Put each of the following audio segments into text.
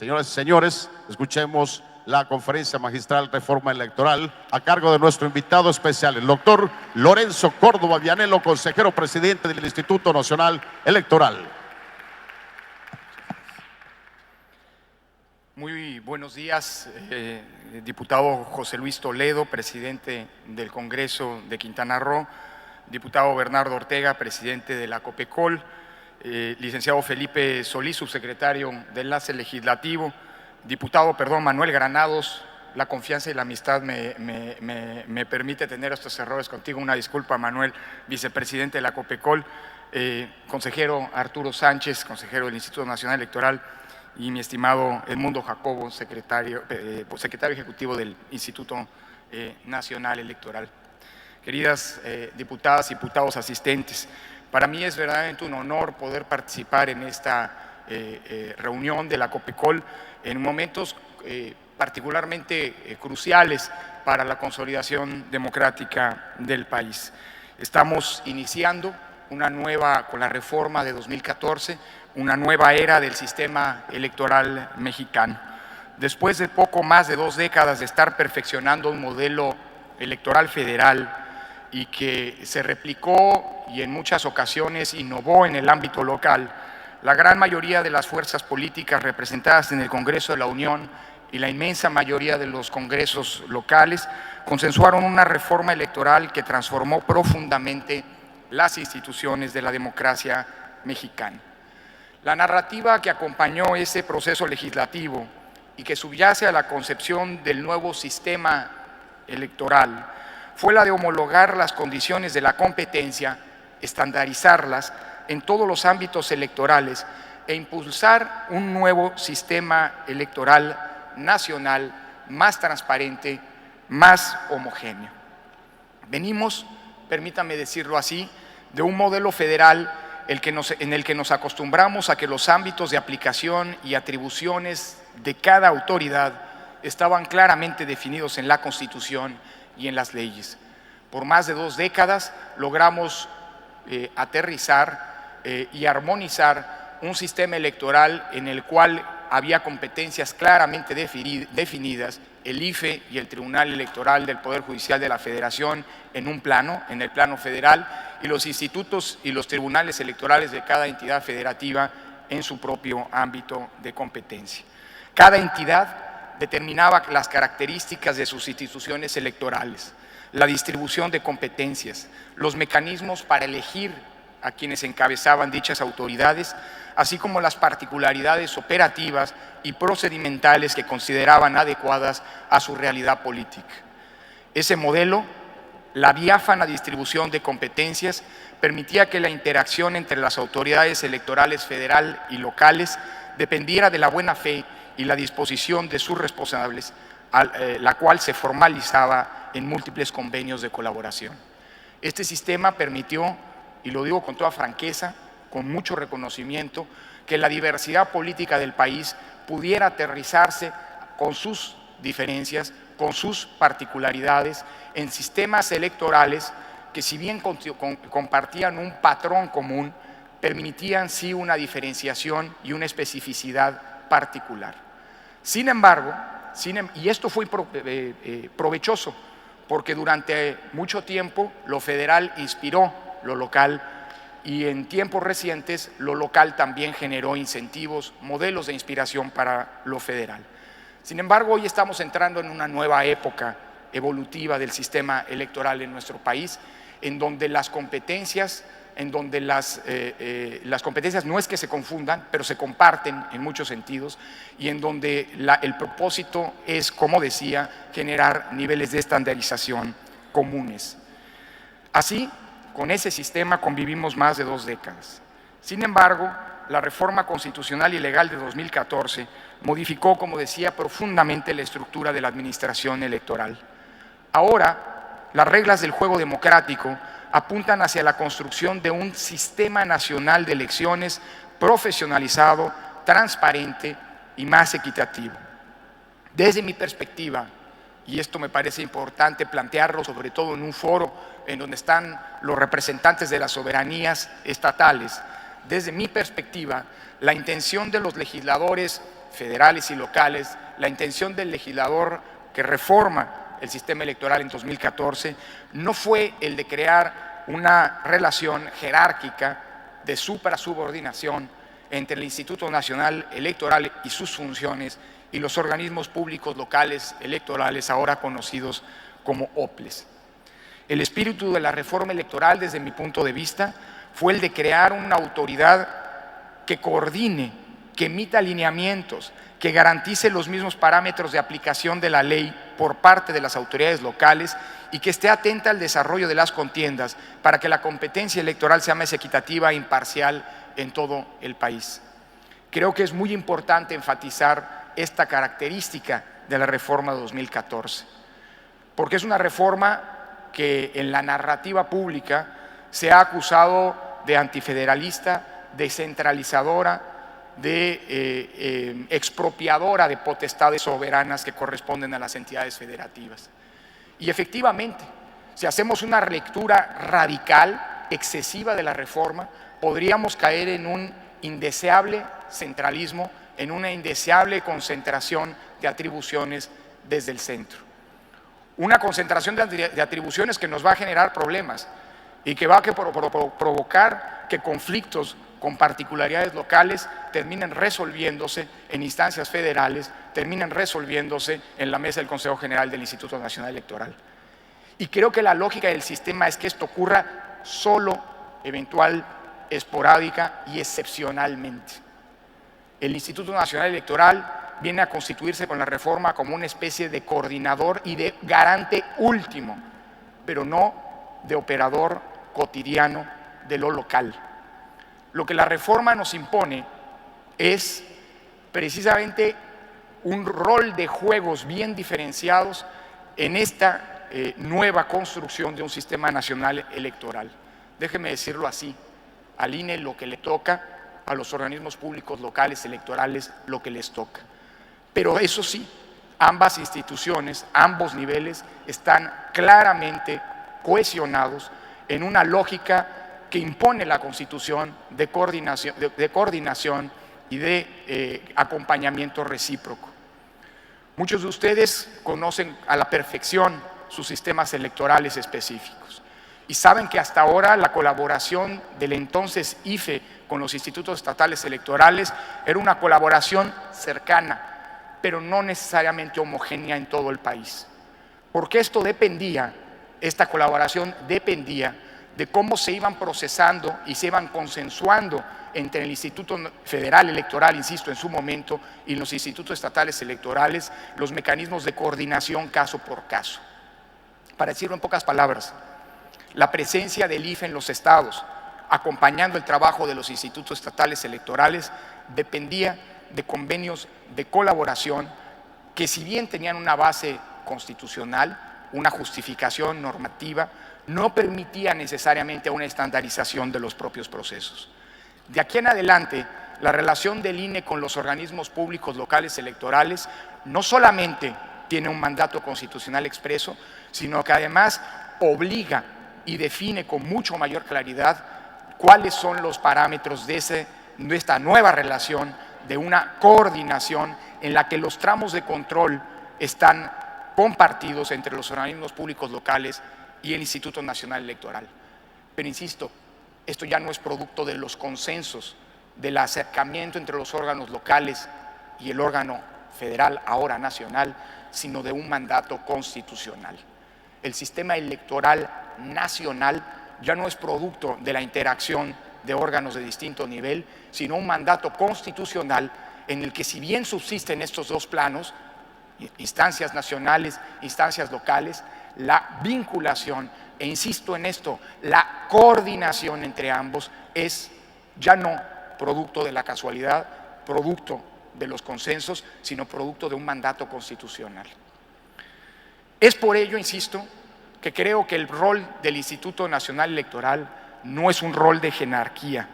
Señoras y señores, escuchemos la conferencia magistral Reforma Electoral a cargo de nuestro invitado especial, el doctor Lorenzo Córdoba Vianello, consejero presidente del Instituto Nacional Electoral. Muy buenos días, diputado José Luis Toledo, presidente del Congreso de Quintana Roo, diputado Bernardo Ortega, presidente de la COPECOL, licenciado Felipe Solís, subsecretario de Enlace Legislativo, diputado Manuel Granados. La confianza y la amistad me permite tener estos errores contigo. Una disculpa, Manuel, vicepresidente de la COPECOL, consejero Arturo Sánchez, consejero del Instituto Nacional Electoral, y mi estimado Edmundo Jacobo, secretario ejecutivo del Instituto Nacional Electoral. Queridas diputadas y diputados asistentes, para mí es verdaderamente un honor poder participar en esta reunión de la COPECOL en momentos particularmente cruciales para la consolidación democrática del país. Estamos iniciando con la reforma de 2014, una nueva era del sistema electoral mexicano. Después de poco más de 2 décadas de estar perfeccionando un modelo electoral federal y que se replicó y en muchas ocasiones innovó en el ámbito local, la gran mayoría de las fuerzas políticas representadas en el Congreso de la Unión y la inmensa mayoría de los congresos locales consensuaron una reforma electoral que transformó profundamente las instituciones de la democracia mexicana. La narrativa que acompañó ese proceso legislativo y que subyace a la concepción del nuevo sistema electoral fue la de homologar las condiciones de la competencia, estandarizarlas en todos los ámbitos electorales e impulsar un nuevo sistema electoral nacional más transparente, más homogéneo. Venimos, permítame decirlo así, de un modelo federal en el que nos acostumbramos a que los ámbitos de aplicación y atribuciones de cada autoridad estaban claramente definidos en la Constitución y en las leyes. Por más de 2 décadas logramos aterrizar y armonizar un sistema electoral en el cual había competencias claramente definidas, el IFE y el Tribunal Electoral del Poder Judicial de la Federación en el plano federal, y los institutos y los tribunales electorales de cada entidad federativa en su propio ámbito de competencia. Cada entidad determinaba las características de sus instituciones electorales, la distribución de competencias, los mecanismos para elegir a quienes encabezaban dichas autoridades, así como las particularidades operativas y procedimentales que consideraban adecuadas a su realidad política. Ese modelo, la diáfana distribución de competencias, permitía que la interacción entre las autoridades electorales federal y locales dependiera de la buena fe y la disposición de sus responsables, la cual se formalizaba en múltiples convenios de colaboración. Este sistema permitió, y lo digo con toda franqueza, con mucho reconocimiento, que la diversidad política del país pudiera aterrizarse con sus diferencias, con sus particularidades, en sistemas electorales que, si bien compartían un patrón común, permitían sí una diferenciación y una especificidad particular. Sin embargo, y esto fue provechoso, porque durante mucho tiempo lo federal inspiró lo local, y en tiempos recientes lo local también generó incentivos, modelos de inspiración para lo federal. Sin embargo, hoy estamos entrando en una nueva época evolutiva del sistema electoral en nuestro país, en donde las competencias no es que se confundan, pero se comparten en muchos sentidos, y en donde el propósito es, como decía, generar niveles de estandarización comunes. Así, con ese sistema convivimos más de 2 décadas. Sin embargo, la reforma constitucional y legal de 2014 modificó, como decía, profundamente la estructura de la administración electoral. Ahora, las reglas del juego democrático apuntan hacia la construcción de un sistema nacional de elecciones profesionalizado, transparente y más equitativo. Desde mi perspectiva, y esto me parece importante plantearlo sobre todo en un foro en donde están los representantes de las soberanías estatales, desde mi perspectiva, la intención de los legisladores federales y locales, la intención del legislador que reforma el sistema electoral en 2014 no fue el de crear una relación jerárquica de suprasubordinación entre el Instituto Nacional Electoral y sus funciones y los organismos públicos locales electorales, ahora conocidos como OPLES. El espíritu de la reforma electoral, desde mi punto de vista, fue el de crear una autoridad que coordine, que emita lineamientos, que garantice los mismos parámetros de aplicación de la ley por parte de las autoridades locales y que esté atenta al desarrollo de las contiendas para que la competencia electoral sea más equitativa e imparcial en todo el país. Creo que es muy importante enfatizar esta característica de la reforma de 2014, porque es una reforma que en la narrativa pública se ha acusado de antifederalista, de centralizadora, de expropiadora de potestades soberanas que corresponden a las entidades federativas. Y efectivamente, si hacemos una lectura radical, excesiva de la reforma, podríamos caer en un indeseable centralismo, en una indeseable concentración de atribuciones desde el centro. Una concentración de atribuciones que nos va a generar problemas y que va a provocar que conflictos con particularidades locales terminen resolviéndose en instancias federales, terminen resolviéndose en la mesa del Consejo General del Instituto Nacional Electoral. Y creo que la lógica del sistema es que esto ocurra solo, eventual, esporádica y excepcionalmente. El Instituto Nacional Electoral viene a constituirse con la reforma como una especie de coordinador y de garante último, pero no de operador cotidiano de lo local. Lo que la reforma nos impone es precisamente un rol de juegos bien diferenciados en esta nueva construcción de un sistema nacional electoral. Déjeme decirlo así, al INE lo que le toca, a los organismos públicos locales electorales lo que les toca. Pero eso sí, ambas instituciones, ambos niveles están claramente cohesionados en una lógica que impone la Constitución de coordinación y de acompañamiento recíproco. Muchos de ustedes conocen a la perfección sus sistemas electorales específicos y saben que hasta ahora la colaboración del entonces IFE con los institutos estatales electorales era una colaboración cercana, pero no necesariamente homogénea en todo el país. Porque esta colaboración dependía de cómo se iban procesando y se iban consensuando entre el Instituto Federal Electoral, insisto, en su momento, y los institutos estatales electorales, los mecanismos de coordinación caso por caso. Para decirlo en pocas palabras, la presencia del IFE en los estados, acompañando el trabajo de los institutos estatales electorales, dependía de convenios de colaboración que, si bien tenían una base constitucional, una justificación normativa, no permitía necesariamente una estandarización de los propios procesos. De aquí en adelante, la relación del INE con los organismos públicos locales electorales no solamente tiene un mandato constitucional expreso, sino que además obliga y define con mucho mayor claridad cuáles son los parámetros de esta nueva relación, de una coordinación en la que los tramos de control están compartidos entre los organismos públicos locales y el Instituto Nacional Electoral. Pero insisto, esto ya no es producto de los consensos, del acercamiento entre los órganos locales y el órgano federal, ahora nacional, sino de un mandato constitucional. El sistema electoral nacional ya no es producto de la interacción de órganos de distinto nivel, sino un mandato constitucional en el que, si bien subsisten estos dos planos, instancias nacionales, instancias locales, la vinculación, e insisto en esto, la coordinación entre ambos es ya no producto de la casualidad, producto de los consensos, sino producto de un mandato constitucional. Es por ello, insisto, que creo que el rol del Instituto Nacional Electoral no es un rol de jerarquía.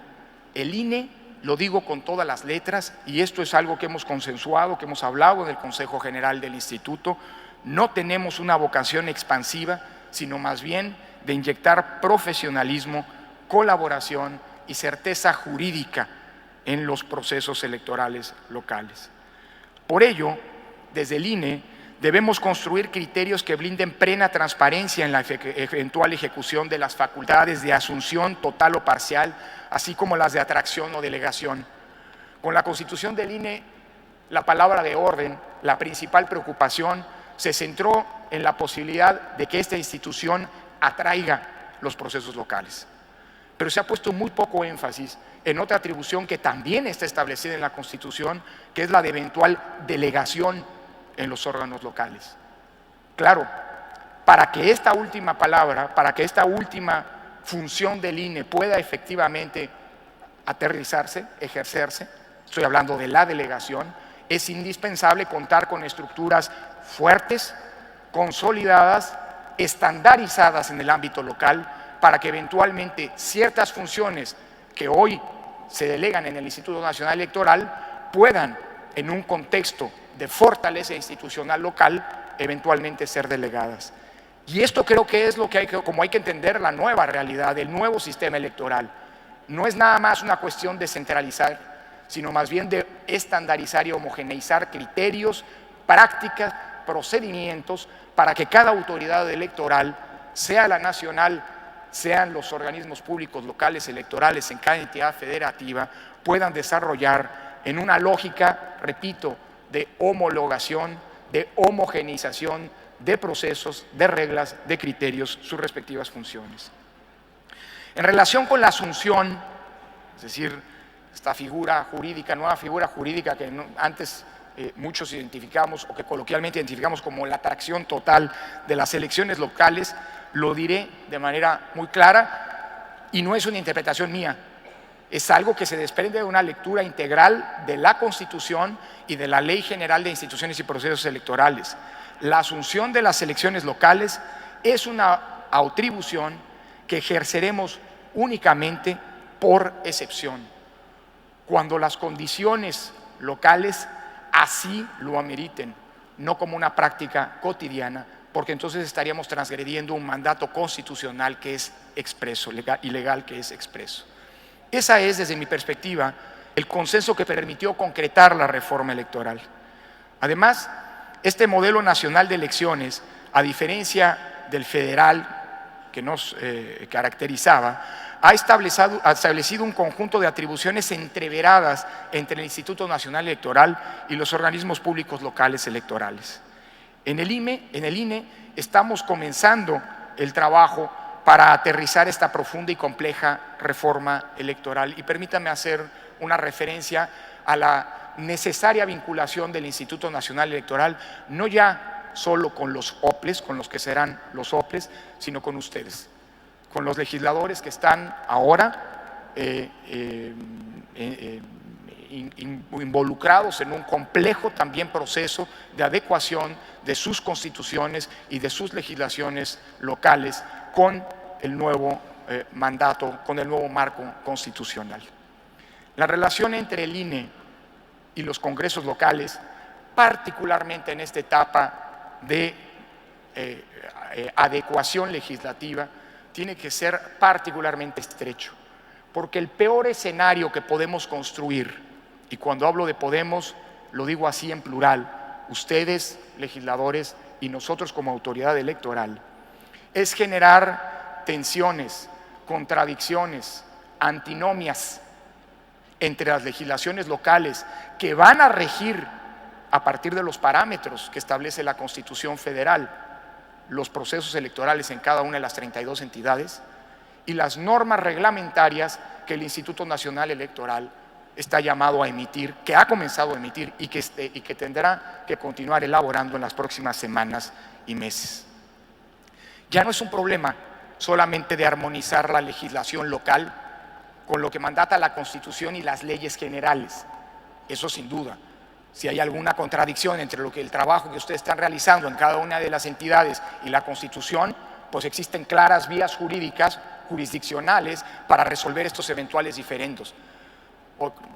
El INE, lo digo con todas las letras, y esto es algo que hemos consensuado, que hemos hablado en el Consejo General del Instituto, no tenemos una vocación expansiva, sino más bien de inyectar profesionalismo, colaboración y certeza jurídica en los procesos electorales locales. Por ello, desde el INE debemos construir criterios que blinden plena transparencia en la eventual ejecución de las facultades de asunción total o parcial, así como las de atracción o delegación. Con la constitución del INE, la palabra de orden, la principal preocupación, se centró en la posibilidad de que esta institución atraiga los procesos locales. Pero se ha puesto muy poco énfasis en otra atribución que también está establecida en la Constitución, que es la de eventual delegación en los órganos locales. Claro, para que esta última palabra, para que esta última función del INE pueda efectivamente aterrizarse, ejercerse, estoy hablando de la delegación, es indispensable contar con estructuras fuertes, consolidadas, estandarizadas en el ámbito local, para que eventualmente ciertas funciones que hoy se delegan en el Instituto Nacional Electoral puedan, en un contexto de fortaleza institucional local, eventualmente ser delegadas. Y esto creo que es como hay que entender la nueva realidad, el nuevo sistema electoral. No es nada más una cuestión de centralizar, sino más bien de estandarizar y homogeneizar criterios, prácticas, procedimientos, para que cada autoridad electoral, sea la nacional, sean los organismos públicos locales electorales en cada entidad federativa, puedan desarrollar en una lógica, repito, de homologación, de homogeneización de procesos, de reglas, de criterios, sus respectivas funciones. En relación con la asunción, es decir, esta figura jurídica, nueva figura jurídica que antes muchos identificamos o que coloquialmente identificamos como la atracción total de las elecciones locales, lo diré de manera muy clara y no es una interpretación mía, es algo que se desprende de una lectura integral de la Constitución y de la Ley General de Instituciones y Procesos Electorales. La asunción de las elecciones locales es una atribución que ejerceremos únicamente por excepción, cuando las condiciones locales así lo ameriten, no como una práctica cotidiana, porque entonces estaríamos transgrediendo un mandato constitucional que es expreso, y legal que es expreso. Esa es, desde mi perspectiva, el consenso que permitió concretar la reforma electoral. Además, este modelo nacional de elecciones, a diferencia del federal que nos caracterizaba, ha establecido un conjunto de atribuciones entreveradas entre el Instituto Nacional Electoral y los organismos públicos locales electorales. En el INE estamos comenzando el trabajo para aterrizar esta profunda y compleja reforma electoral. Y permítame hacer una referencia a la necesaria vinculación del Instituto Nacional Electoral, no ya solo con los OPLES, con los que serán los OPLES, sino con ustedes, con los legisladores que están ahora involucrados en un complejo también proceso de adecuación de sus constituciones y de sus legislaciones locales con el nuevo mandato, con el nuevo marco constitucional. La relación entre el INE y los congresos locales, particularmente en esta etapa de adecuación legislativa, tiene que ser particularmente estrecho, porque el peor escenario que podemos construir, y cuando hablo de podemos, lo digo así en plural, ustedes, legisladores, y nosotros como autoridad electoral, es generar tensiones, contradicciones, antinomias entre las legislaciones locales que van a regir a partir de los parámetros que establece la Constitución Federal, los procesos electorales en cada una de las 32 entidades y las normas reglamentarias que el Instituto Nacional Electoral está llamado a emitir, que ha comenzado a emitir y que tendrá que continuar elaborando en las próximas semanas y meses. Ya no es un problema solamente de armonizar la legislación local con lo que mandata la Constitución y las leyes generales, eso sin duda. Si hay alguna contradicción entre el trabajo que ustedes están realizando en cada una de las entidades y la Constitución, pues existen claras vías jurídicas, jurisdiccionales, para resolver estos eventuales diferendos.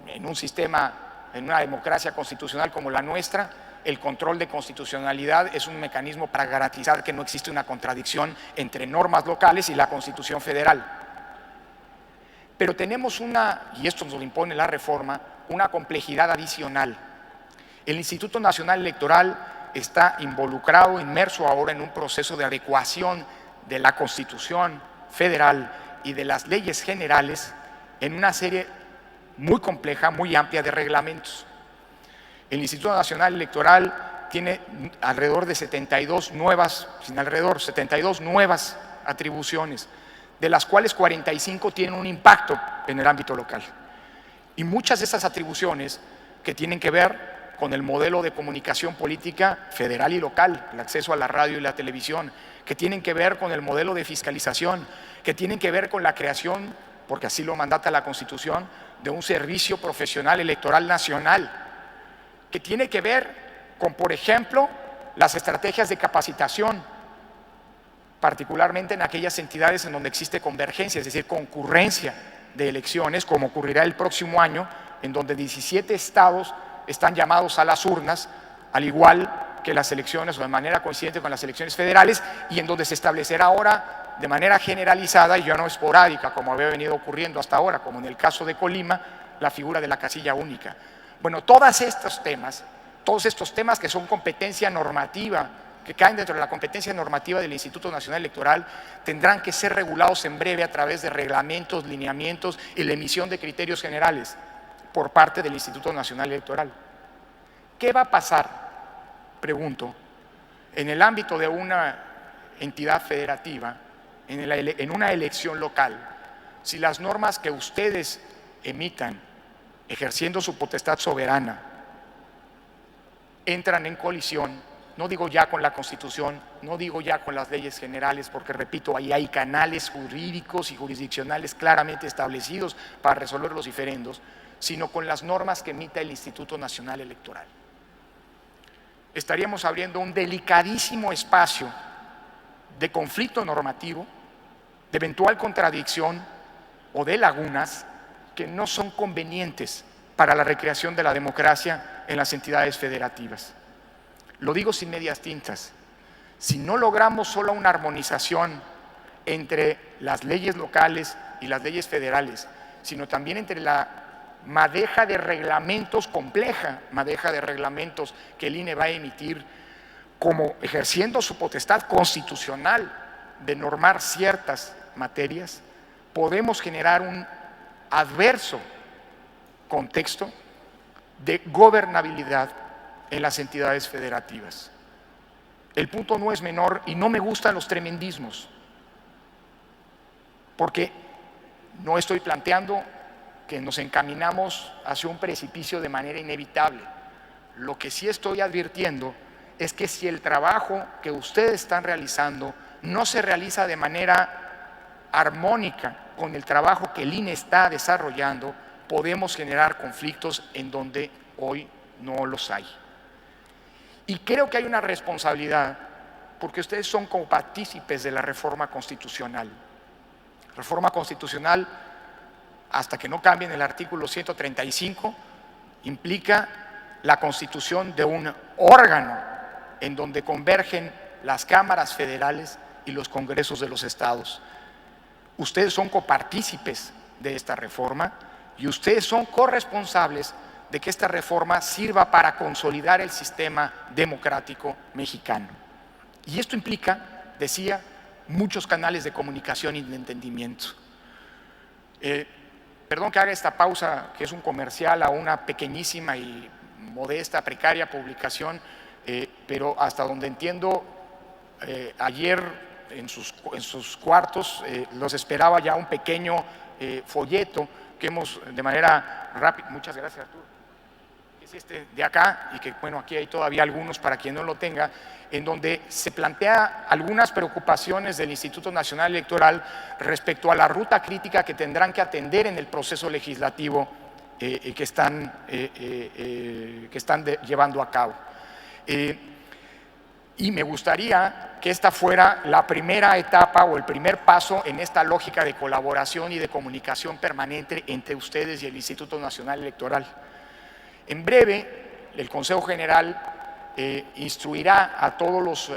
En un sistema, en una democracia constitucional como la nuestra, el control de constitucionalidad es un mecanismo para garantizar que no existe una contradicción entre normas locales y la Constitución Federal. Pero tenemos y esto nos lo impone la reforma, una complejidad adicional. El Instituto Nacional Electoral está involucrado, inmerso ahora en un proceso de adecuación de la Constitución Federal y de las leyes generales en una serie muy compleja, muy amplia de reglamentos. El Instituto Nacional Electoral tiene alrededor de 72 nuevas atribuciones, de las cuales 45 tienen un impacto en el ámbito local. Y muchas de esas atribuciones que tienen que ver con el modelo de comunicación política federal y local, el acceso a la radio y la televisión, que tienen que ver con el modelo de fiscalización, que tienen que ver con la creación, porque así lo mandata la Constitución, de un servicio profesional electoral nacional, que tiene que ver con, por ejemplo, las estrategias de capacitación, particularmente en aquellas entidades en donde existe convergencia, es decir, concurrencia de elecciones, como ocurrirá el próximo año, en donde 17 estados están llamados a las urnas, al igual que las elecciones o de manera coincidente con las elecciones federales, y en donde se establecerá ahora de manera generalizada y ya no esporádica, como había venido ocurriendo hasta ahora, como en el caso de Colima, la figura de la casilla única. Bueno, todos estos temas que son competencia normativa, que caen dentro de la competencia normativa del Instituto Nacional Electoral, tendrán que ser regulados en breve a través de reglamentos, lineamientos y la emisión de criterios generales por parte del Instituto Nacional Electoral. ¿Qué va a pasar, pregunto, en el ámbito de una entidad federativa, en una elección local, si las normas que ustedes emitan, ejerciendo su potestad soberana, entran en colisión, no digo ya con la Constitución, no digo ya con las leyes generales, porque repito, ahí hay canales jurídicos y jurisdiccionales claramente establecidos para resolver los diferendos, sino con las normas que emita el Instituto Nacional Electoral? Estaríamos abriendo un delicadísimo espacio de conflicto normativo, de eventual contradicción o de lagunas que no son convenientes para la recreación de la democracia en las entidades federativas. Lo digo sin medias tintas. Si no logramos solo una armonización entre las leyes locales y las leyes federales, sino también entre la madeja de reglamentos, compleja madeja de reglamentos que el INE va a emitir, como ejerciendo su potestad constitucional de normar ciertas materias, podemos generar un adverso contexto de gobernabilidad en las entidades federativas. El punto no es menor y no me gustan los tremendismos, porque no estoy planteando que nos encaminamos hacia un precipicio de manera inevitable. Lo que sí estoy advirtiendo es que si el trabajo que ustedes están realizando no se realiza de manera armónica con el trabajo que el INE está desarrollando, podemos generar conflictos en donde hoy no los hay. Y creo que hay una responsabilidad, porque ustedes son copartícipes de la reforma constitucional. Reforma constitucional, hasta que no cambien el artículo 135, implica la constitución de un órgano en donde convergen las cámaras federales y los congresos de los estados. Ustedes son copartícipes de esta reforma y ustedes son corresponsables de que esta reforma sirva para consolidar el sistema democrático mexicano. Y esto implica, decía, muchos canales de comunicación y de entendimiento. Perdón que haga esta pausa, que es un comercial a una pequeñísima y modesta, precaria publicación, pero hasta donde entiendo, ayer en sus cuartos los esperaba ya un pequeño folleto que hemos de manera rápida, muchas gracias Arturo, es este de acá, y que bueno, aquí hay todavía algunos para quien no lo tenga, en donde se plantea algunas preocupaciones del Instituto Nacional Electoral respecto a la ruta crítica que tendrán que atender en el proceso legislativo que están llevando a cabo. Y me gustaría que esta fuera la primera etapa o el primer paso en esta lógica de colaboración y de comunicación permanente entre ustedes y el Instituto Nacional Electoral. En breve, el Consejo General instruirá a todos los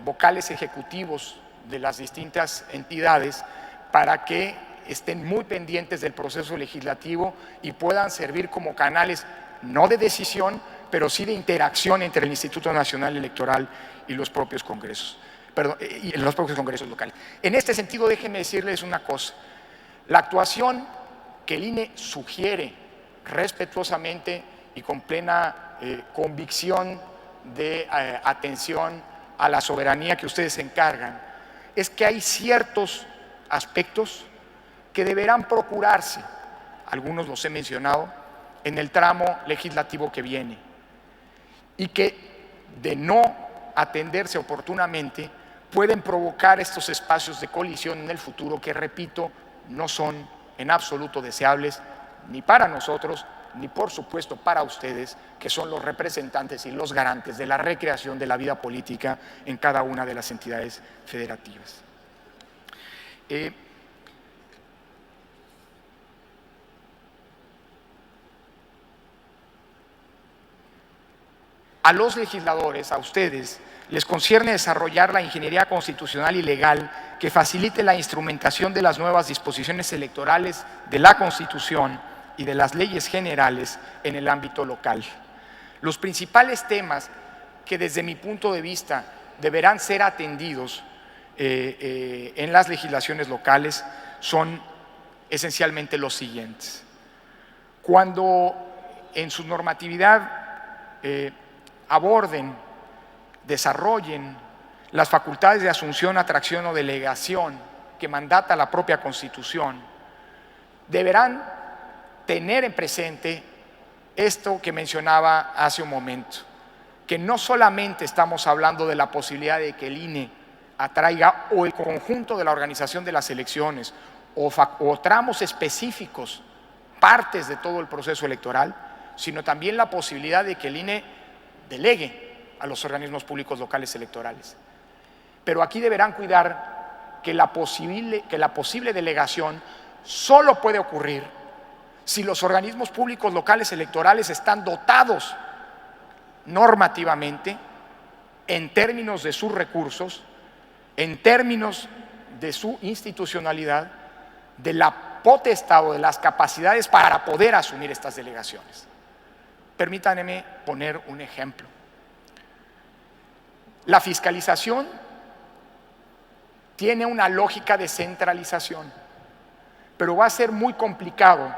vocales ejecutivos de las distintas entidades para que estén muy pendientes del proceso legislativo y puedan servir como canales no de decisión, pero sí de interacción entre el Instituto Nacional Electoral y los propios congresos, y los propios congresos locales. En este sentido, déjenme decirles una cosa. La actuación que el INE sugiere respetuosamente y con plena convicción de atención a la soberanía que ustedes se encargan, es que hay ciertos aspectos que deberán procurarse, algunos los he mencionado, en el tramo legislativo que viene, y que de no atenderse oportunamente pueden provocar estos espacios de colisión en el futuro que, repito, no son en absoluto deseables ni para nosotros, ni por supuesto para ustedes, que son los representantes y los garantes de la recreación de la vida política en cada una de las entidades federativas. A los legisladores, a ustedes, les concierne desarrollar la ingeniería constitucional y legal que facilite la instrumentación de las nuevas disposiciones electorales de la Constitución y de las leyes generales en el ámbito local. Los principales temas que desde mi punto de vista deberán ser atendidos en las legislaciones locales son esencialmente los siguientes. Cuando en su normatividad aborden, desarrollen las facultades de asunción, atracción o delegación que mandata la propia Constitución, deberán tener en presente esto que mencionaba hace un momento, que no solamente estamos hablando de la posibilidad de que el INE atraiga o el conjunto de la organización de las elecciones o tramos específicos, partes de todo el proceso electoral, sino también la posibilidad de que el INE delegue a los organismos públicos locales electorales. Pero aquí deberán cuidar que la posible delegación solo puede ocurrir si los organismos públicos locales electorales están dotados normativamente, en términos de sus recursos, en términos de su institucionalidad, de la potestad o de las capacidades para poder asumir estas delegaciones. Permítanme poner un ejemplo. La fiscalización tiene una lógica de centralización, pero va a ser muy complicado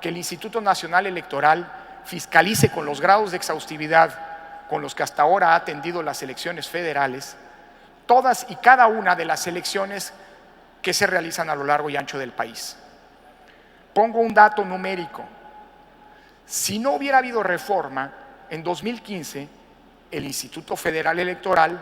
que el Instituto Nacional Electoral fiscalice con los grados de exhaustividad con los que hasta ahora ha atendido las elecciones federales, todas y cada una de las elecciones que se realizan a lo largo y ancho del país. Pongo un dato numérico. Si no hubiera habido reforma, en 2015 el Instituto Federal Electoral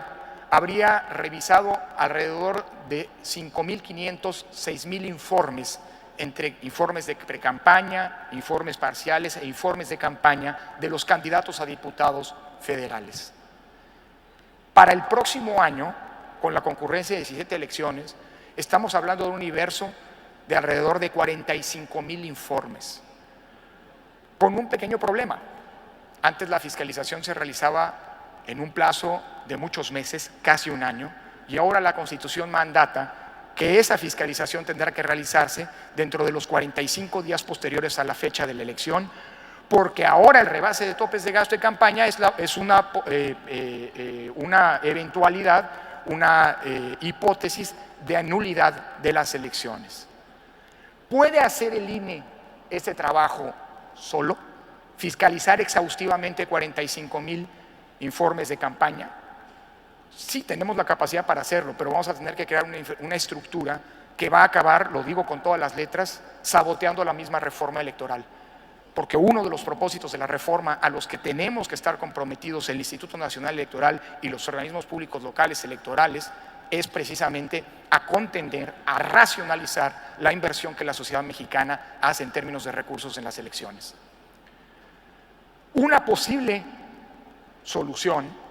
habría revisado alrededor de 5.500, 6.000 informes, entre informes de precampaña, informes parciales e informes de campaña de los candidatos a diputados federales. Para el próximo año, con la concurrencia de 17 elecciones, estamos hablando de un universo de alrededor de 45.000 informes, con un pequeño problema. Antes la fiscalización se realizaba en un plazo de muchos meses, casi un año, y ahora la Constitución mandata que esa fiscalización tendrá que realizarse dentro de los 45 días posteriores a la fecha de la elección, porque ahora el rebase de topes de gasto de campaña es una eventualidad, una hipótesis de nulidad de las elecciones. ¿Puede hacer el INE este trabajo solo? ¿Fiscalizar exhaustivamente 45.000 informes de campaña? Sí, tenemos la capacidad para hacerlo, pero vamos a tener que crear una estructura que va a acabar, lo digo con todas las letras, saboteando la misma reforma electoral. Porque uno de los propósitos de la reforma a los que tenemos que estar comprometidos el Instituto Nacional Electoral y los organismos públicos locales electorales es precisamente a contender, a racionalizar la inversión que la sociedad mexicana hace en términos de recursos en las elecciones. Una posible solución,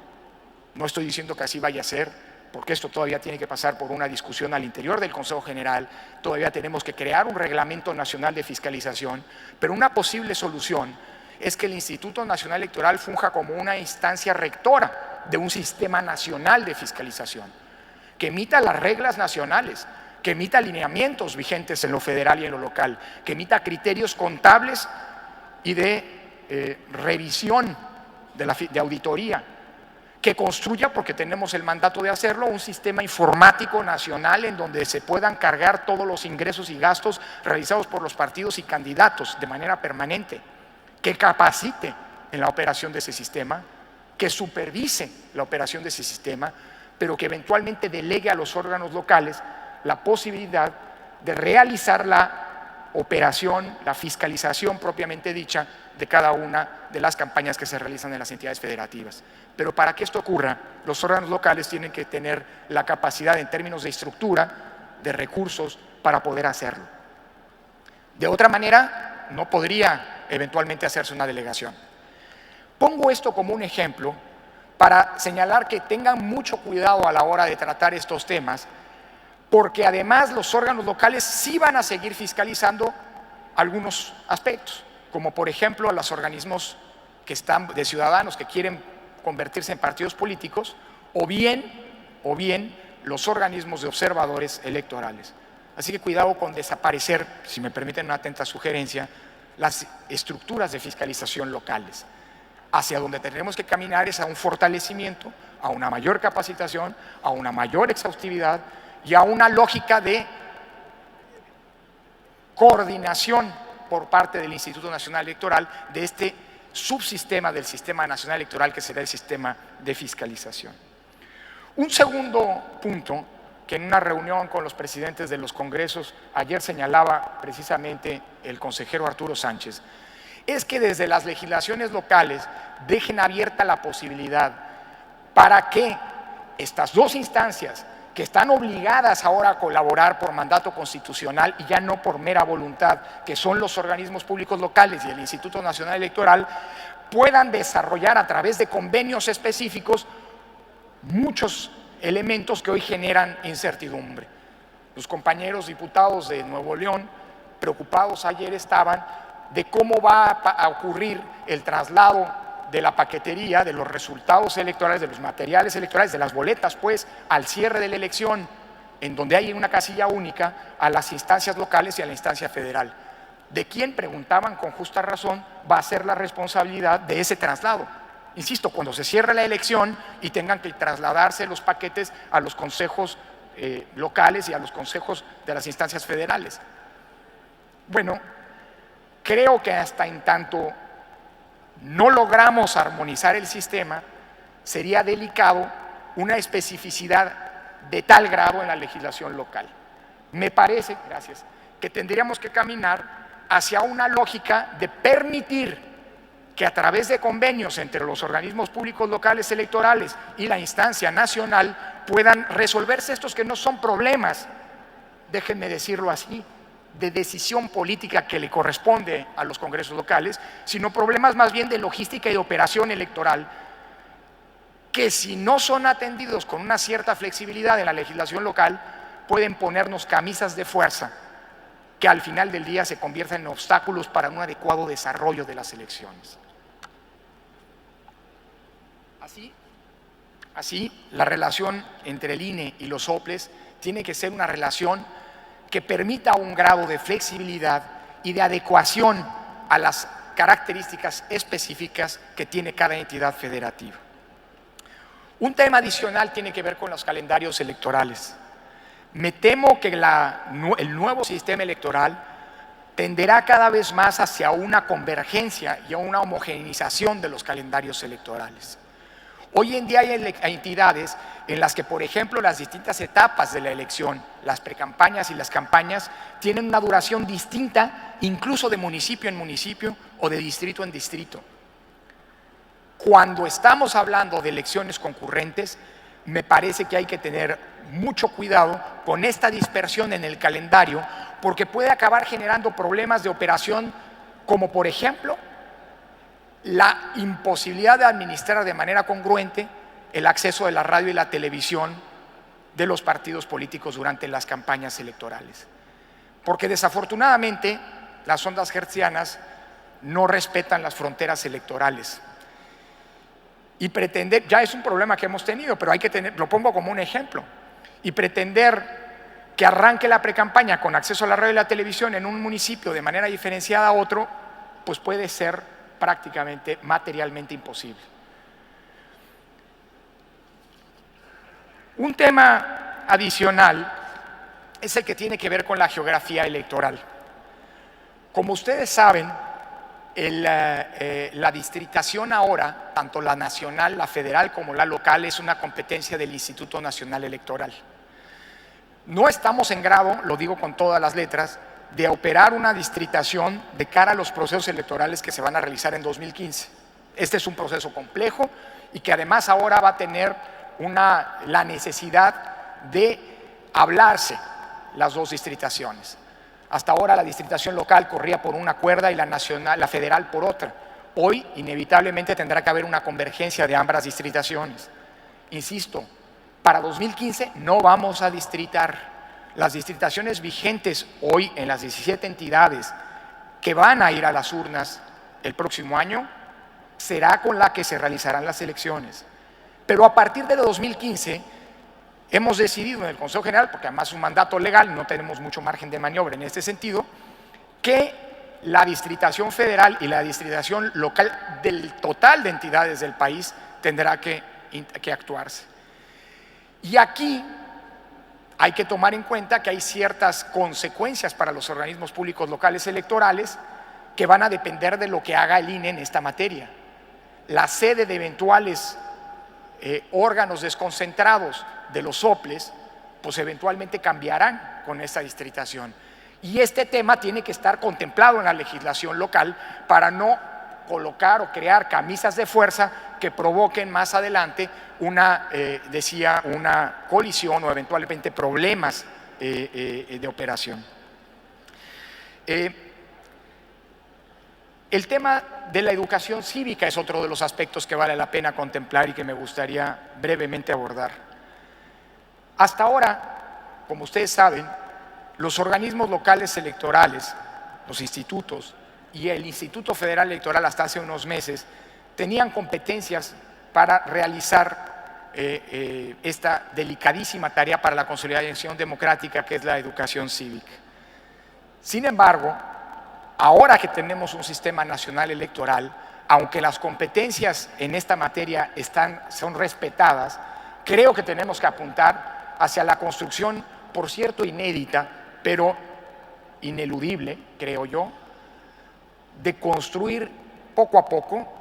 no estoy diciendo que así vaya a ser, porque esto todavía tiene que pasar por una discusión al interior del Consejo General, todavía tenemos que crear un reglamento nacional de fiscalización, pero una posible solución es que el Instituto Nacional Electoral funja como una instancia rectora de un sistema nacional de fiscalización, que emita las reglas nacionales, que emita alineamientos vigentes en lo federal y en lo local, que emita criterios contables y de revisión de auditoría, que construya, porque tenemos el mandato de hacerlo, un sistema informático nacional en donde se puedan cargar todos los ingresos y gastos realizados por los partidos y candidatos de manera permanente, que capacite en la operación de ese sistema, que supervise la operación de ese sistema, pero que eventualmente delegue a los órganos locales la posibilidad de realizar la operación, la fiscalización propiamente dicha de cada una de las campañas que se realizan en las entidades federativas. Pero para que esto ocurra, los órganos locales tienen que tener la capacidad en términos de estructura, de recursos, para poder hacerlo. De otra manera, no podría eventualmente hacerse una delegación. Pongo esto como un ejemplo para señalar que tengan mucho cuidado a la hora de tratar estos temas, porque además los órganos locales sí van a seguir fiscalizando algunos aspectos, como por ejemplo los organismos que están de ciudadanos que quieren convertirse en partidos políticos, o bien los organismos de observadores electorales. Así que cuidado con desaparecer, si me permiten una atenta sugerencia, las estructuras de fiscalización locales. Hacia donde tenemos que caminar es a un fortalecimiento, a una mayor capacitación, a una mayor exhaustividad y a una lógica de coordinación por parte del Instituto Nacional Electoral de este subsistema del Sistema Nacional Electoral que será el sistema de fiscalización. Un segundo punto que en una reunión con los presidentes de los congresos ayer señalaba precisamente el consejero Arturo Sánchez, es que desde las legislaciones locales dejen abierta la posibilidad para que estas dos instancias que están obligadas ahora a colaborar por mandato constitucional y ya no por mera voluntad, que son los organismos públicos locales y el Instituto Nacional Electoral, puedan desarrollar a través de convenios específicos muchos elementos que hoy generan incertidumbre. Los compañeros diputados de Nuevo León, preocupados ayer estaban de cómo va a ocurrir el traslado de la paquetería, de los resultados electorales, de los materiales electorales, de las boletas, pues, al cierre de la elección, en donde hay una casilla única, a las instancias locales y a la instancia federal. ¿De quién, preguntaban con justa razón, va a ser la responsabilidad de ese traslado? Insisto, cuando se cierre la elección y tengan que trasladarse los paquetes a los consejos locales y a los consejos de las instancias federales. Bueno, creo que hasta en tanto no logramos armonizar el sistema, sería delicado una especificidad de tal grado en la legislación local. Me parece, gracias, que tendríamos que caminar hacia una lógica de permitir que a través de convenios entre los organismos públicos locales electorales y la instancia nacional puedan resolverse estos que no son problemas, déjenme decirlo así, de decisión política que le corresponde a los congresos locales, sino problemas más bien de logística y de operación electoral, que si no son atendidos con una cierta flexibilidad en la legislación local, pueden ponernos camisas de fuerza que al final del día se convierten en obstáculos para un adecuado desarrollo de las elecciones. Así, la relación entre el INE y los OPLES tiene que ser una relación que permita un grado de flexibilidad y de adecuación a las características específicas que tiene cada entidad federativa. Un tema adicional tiene que ver con los calendarios electorales. Me temo que el nuevo sistema electoral tenderá cada vez más hacia una convergencia y a una homogeneización de los calendarios electorales. Hoy en día hay entidades en las que, por ejemplo, las distintas etapas de la elección, las precampañas y las campañas, tienen una duración distinta, incluso de municipio en municipio o de distrito en distrito. Cuando estamos hablando de elecciones concurrentes, me parece que hay que tener mucho cuidado con esta dispersión en el calendario, porque puede acabar generando problemas de operación, como por ejemplo la imposibilidad de administrar de manera congruente el acceso de la radio y la televisión de los partidos políticos durante las campañas electorales. Porque desafortunadamente las ondas hertzianas no respetan las fronteras electorales. Y pretender, ya es un problema que hemos tenido, pero hay que tener, lo pongo como un ejemplo, y pretender que arranque la precampaña con acceso a la radio y la televisión en un municipio de manera diferenciada a otro, pues puede ser prácticamente materialmente imposible. Un tema adicional es el que tiene que ver con la geografía electoral. Como ustedes saben, la distritación ahora, tanto la nacional, la federal como la local, es una competencia del Instituto Nacional Electoral. No estamos en grado, lo digo con todas las letras, de operar una distritación de cara a los procesos electorales que se van a realizar en 2015. Este es un proceso complejo y que además ahora va a tener la necesidad de hablarse las dos distritaciones. Hasta ahora la distritación local corría por una cuerda y la nacional, la federal por otra. Hoy inevitablemente tendrá que haber una convergencia de ambas distritaciones. Insisto, para 2015 no vamos a distritar. Las distritaciones vigentes hoy en las 17 entidades que van a ir a las urnas el próximo año será con la que se realizarán las elecciones. Pero a partir de 2015 hemos decidido en el Consejo General, porque además es un mandato legal, no tenemos mucho margen de maniobra en este sentido, que la distritación federal y la distritación local del total de entidades del país tendrá que actuarse. Y aquí hay que tomar en cuenta que hay ciertas consecuencias para los organismos públicos locales electorales que van a depender de lo que haga el INE en esta materia. La sede de eventuales órganos desconcentrados de los soples, pues eventualmente cambiarán con esta distritación. Y este tema tiene que estar contemplado en la legislación local para no colocar o crear camisas de fuerza que provoquen más adelante una colisión o eventualmente problemas de operación. El tema de la educación cívica es otro de los aspectos que vale la pena contemplar y que me gustaría brevemente abordar. Hasta ahora, como ustedes saben, los organismos locales electorales, los institutos y el Instituto Federal Electoral hasta hace unos meses tenían competencias para realizar esta delicadísima tarea para la consolidación democrática que es la educación cívica. Sin embargo, ahora que tenemos un sistema nacional electoral, aunque las competencias en esta materia son respetadas, creo que tenemos que apuntar hacia la construcción, por cierto inédita, pero ineludible, creo yo, de construir poco a poco,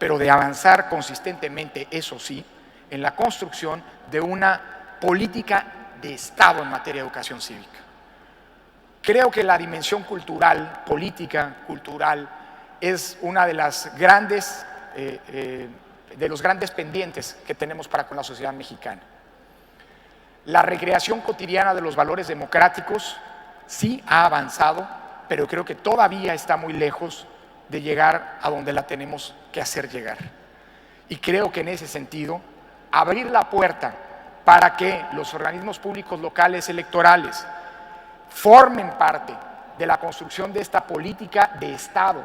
pero de avanzar consistentemente, eso sí, en la construcción de una política de Estado en materia de educación cívica. Creo que la dimensión cultural, política, cultural, es una de las grandes, de los grandes pendientes que tenemos para con la sociedad mexicana. La recreación cotidiana de los valores democráticos sí ha avanzado, pero creo que todavía está muy lejos de llegar a donde la tenemos que hacer llegar. Y creo que en ese sentido, abrir la puerta para que los organismos públicos locales electorales formen parte de la construcción de esta política de Estado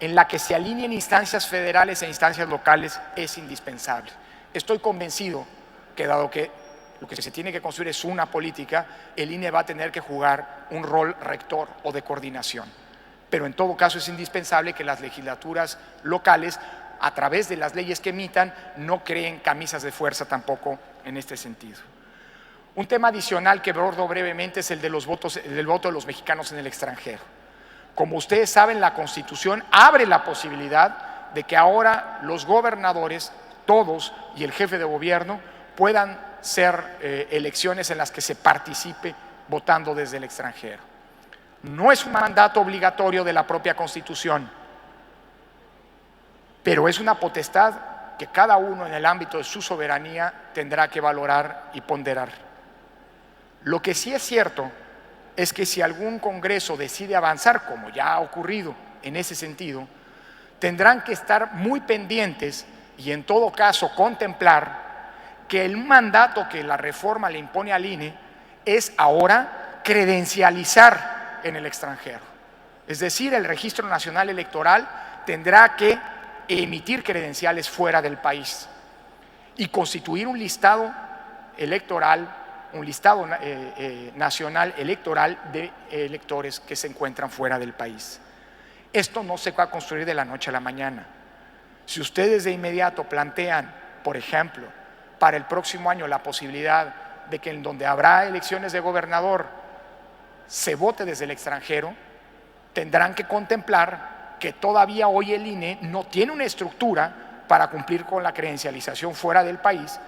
en la que se alineen instancias federales e instancias locales es indispensable. Estoy convencido que dado que lo que se tiene que construir es una política, el INE va a tener que jugar un rol rector o de coordinación. Pero en todo caso es indispensable que las legislaturas locales, a través de las leyes que emitan, no creen camisas de fuerza tampoco en este sentido. Un tema adicional que abordo brevemente es el del voto de los mexicanos en el extranjero. Como ustedes saben, la Constitución abre la posibilidad de que ahora los gobernadores, todos, y el jefe de gobierno puedan ser elecciones en las que se participe votando desde el extranjero. No es un mandato obligatorio de la propia Constitución, pero es una potestad que cada uno en el ámbito de su soberanía tendrá que valorar y ponderar. Lo que sí es cierto es que si algún Congreso decide avanzar, como ya ha ocurrido en ese sentido, tendrán que estar muy pendientes y en todo caso contemplar que el mandato que la reforma le impone al INE es ahora credencializar en el extranjero. Es decir, el Registro Nacional Electoral tendrá que emitir credenciales fuera del país y constituir un listado electoral, un listado nacional electoral de electores que se encuentran fuera del país. Esto no se va a construir de la noche a la mañana. Si ustedes de inmediato plantean, por ejemplo, para el próximo año la posibilidad de que en donde habrá elecciones de gobernador se vote desde el extranjero, tendrán que contemplar que todavía hoy el INE no tiene una estructura para cumplir con la credencialización fuera del país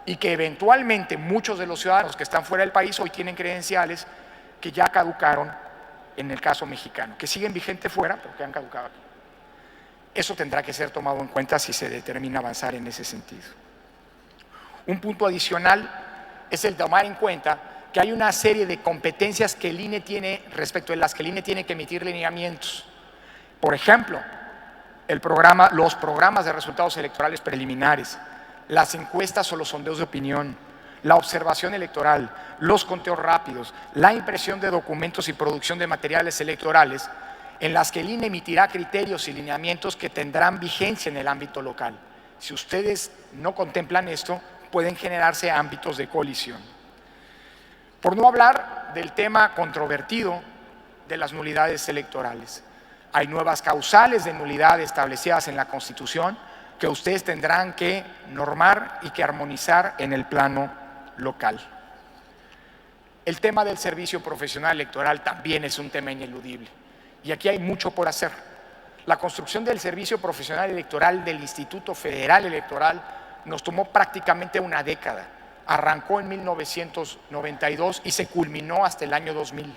y que eventualmente muchos de los ciudadanos que están fuera del país hoy tienen credenciales que ya caducaron en el caso mexicano, que siguen vigentes fuera pero que han caducado aquí. Eso tendrá que ser tomado en cuenta si se determina avanzar en ese sentido. Un punto adicional es el tomar en cuenta que hay una serie de competencias que el INE tiene, respecto de las que el INE tiene que emitir lineamientos. Por ejemplo, los programas de resultados electorales preliminares, las encuestas o los sondeos de opinión, la observación electoral, los conteos rápidos, la impresión de documentos y producción de materiales electorales, en las que el INE emitirá criterios y lineamientos que tendrán vigencia en el ámbito local. Si ustedes no contemplan esto, pueden generarse ámbitos de colisión. Por no hablar del tema controvertido de las nulidades electorales. Hay nuevas causales de nulidad establecidas en la Constitución que ustedes tendrán que normar y que armonizar en el plano local. El tema del servicio profesional electoral también es un tema ineludible y aquí hay mucho por hacer. La construcción del servicio profesional electoral del Instituto Federal Electoral nos tomó prácticamente una década. Arrancó en 1992 y se culminó hasta el año 2000.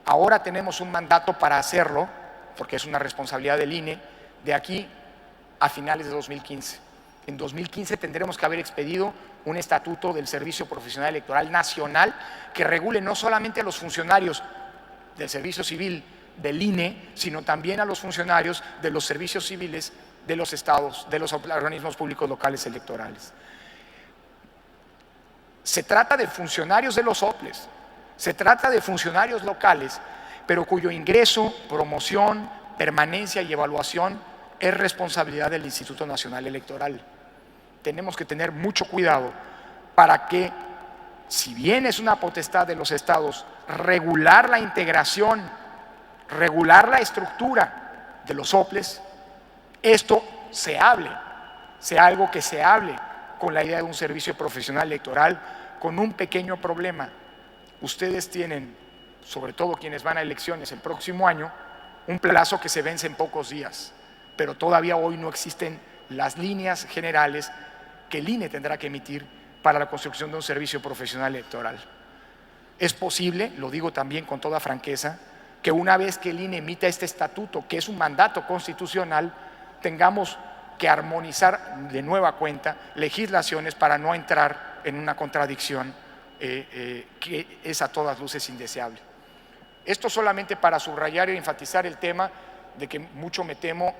Ahora tenemos un mandato para hacerlo, porque es una responsabilidad del INE, de aquí a finales de 2015. En 2015 tendremos que haber expedido un estatuto del Servicio Profesional Electoral Nacional que regule no solamente a los funcionarios del Servicio Civil del INE, sino también a los funcionarios de los servicios civiles de los estados, de los organismos públicos locales electorales. Se trata de funcionarios de los OPLES, se trata de funcionarios locales, pero cuyo ingreso, promoción, permanencia y evaluación es responsabilidad del Instituto Nacional Electoral. Tenemos que tener mucho cuidado para que, si bien es una potestad de los estados, regular la integración, regular la estructura de los OPLES, esto sea algo que se hable con la idea de un servicio profesional electoral, con un pequeño problema. Ustedes tienen, sobre todo quienes van a elecciones el próximo año, un plazo que se vence en pocos días, pero todavía hoy no existen las líneas generales que el INE tendrá que emitir para la construcción de un servicio profesional electoral. Es posible, lo digo también con toda franqueza, que una vez que el INE emita este estatuto, que es un mandato constitucional, tengamos que armonizar de nueva cuenta legislaciones para no entrar en una contradicción que es a todas luces indeseable. Esto solamente para subrayar y enfatizar el tema de que mucho me temo,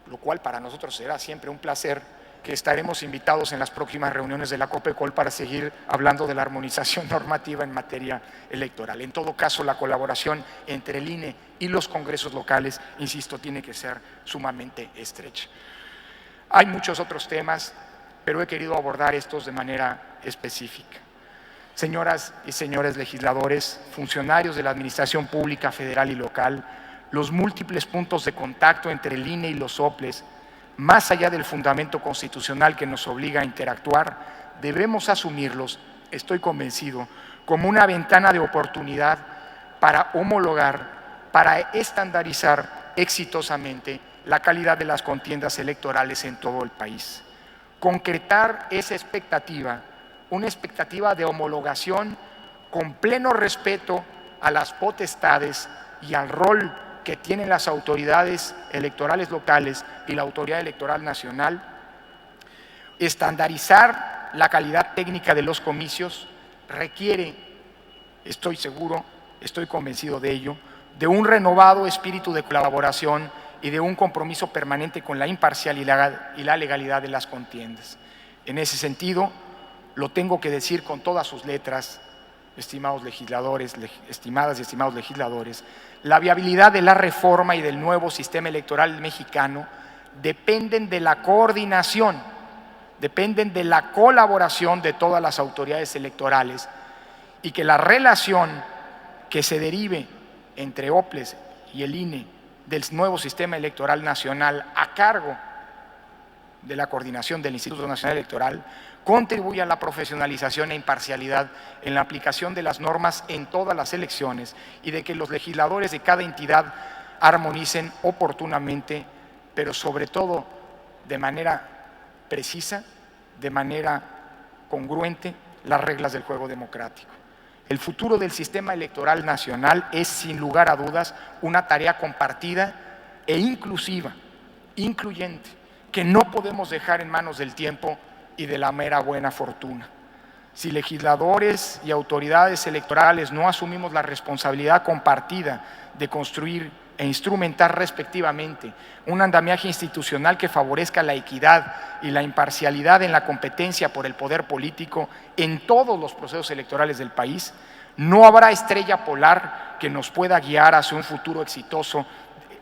lo cual para nosotros será siempre un placer, que estaremos invitados en las próximas reuniones de la COPECOL para seguir hablando de la armonización normativa en materia electoral. En todo caso, la colaboración entre el INE y los congresos locales, insisto, tiene que ser sumamente estrecha. Hay muchos otros temas, pero he querido abordar estos de manera específica. Señoras y señores legisladores, funcionarios de la Administración Pública Federal y local, los múltiples puntos de contacto entre el INE y los OPLES, más allá del fundamento constitucional que nos obliga a interactuar, debemos asumirlos, estoy convencido, como una ventana de oportunidad para homologar, para estandarizar exitosamente la calidad de las contiendas electorales en todo el país. Concretar esa expectativa, una expectativa de homologación con pleno respeto a las potestades y al rol que tienen las autoridades electorales locales y la autoridad electoral nacional, estandarizar la calidad técnica de los comicios requiere, estoy seguro, estoy convencido de ello, de un renovado espíritu de colaboración y de un compromiso permanente con la imparcialidad y la legalidad de las contiendas. En ese sentido, lo tengo que decir con todas sus letras, estimados legisladores, estimadas y estimados legisladores, la viabilidad de la reforma y del nuevo sistema electoral mexicano dependen de la coordinación, dependen de la colaboración de todas las autoridades electorales y que la relación que se derive entre OPLES y el INE del nuevo sistema electoral nacional a cargo de la coordinación del Instituto Nacional Electoral contribuye a la profesionalización e imparcialidad en la aplicación de las normas en todas las elecciones y de que los legisladores de cada entidad armonicen oportunamente, pero sobre todo de manera precisa, de manera congruente, las reglas del juego democrático. El futuro del sistema electoral nacional es, sin lugar a dudas, una tarea compartida e inclusiva, incluyente, que no podemos dejar en manos del tiempo y de la mera buena fortuna. Si legisladores y autoridades electorales no asumimos la responsabilidad compartida de construir e instrumentar respectivamente un andamiaje institucional que favorezca la equidad y la imparcialidad en la competencia por el poder político en todos los procesos electorales del país, no habrá estrella polar que nos pueda guiar hacia un futuro exitoso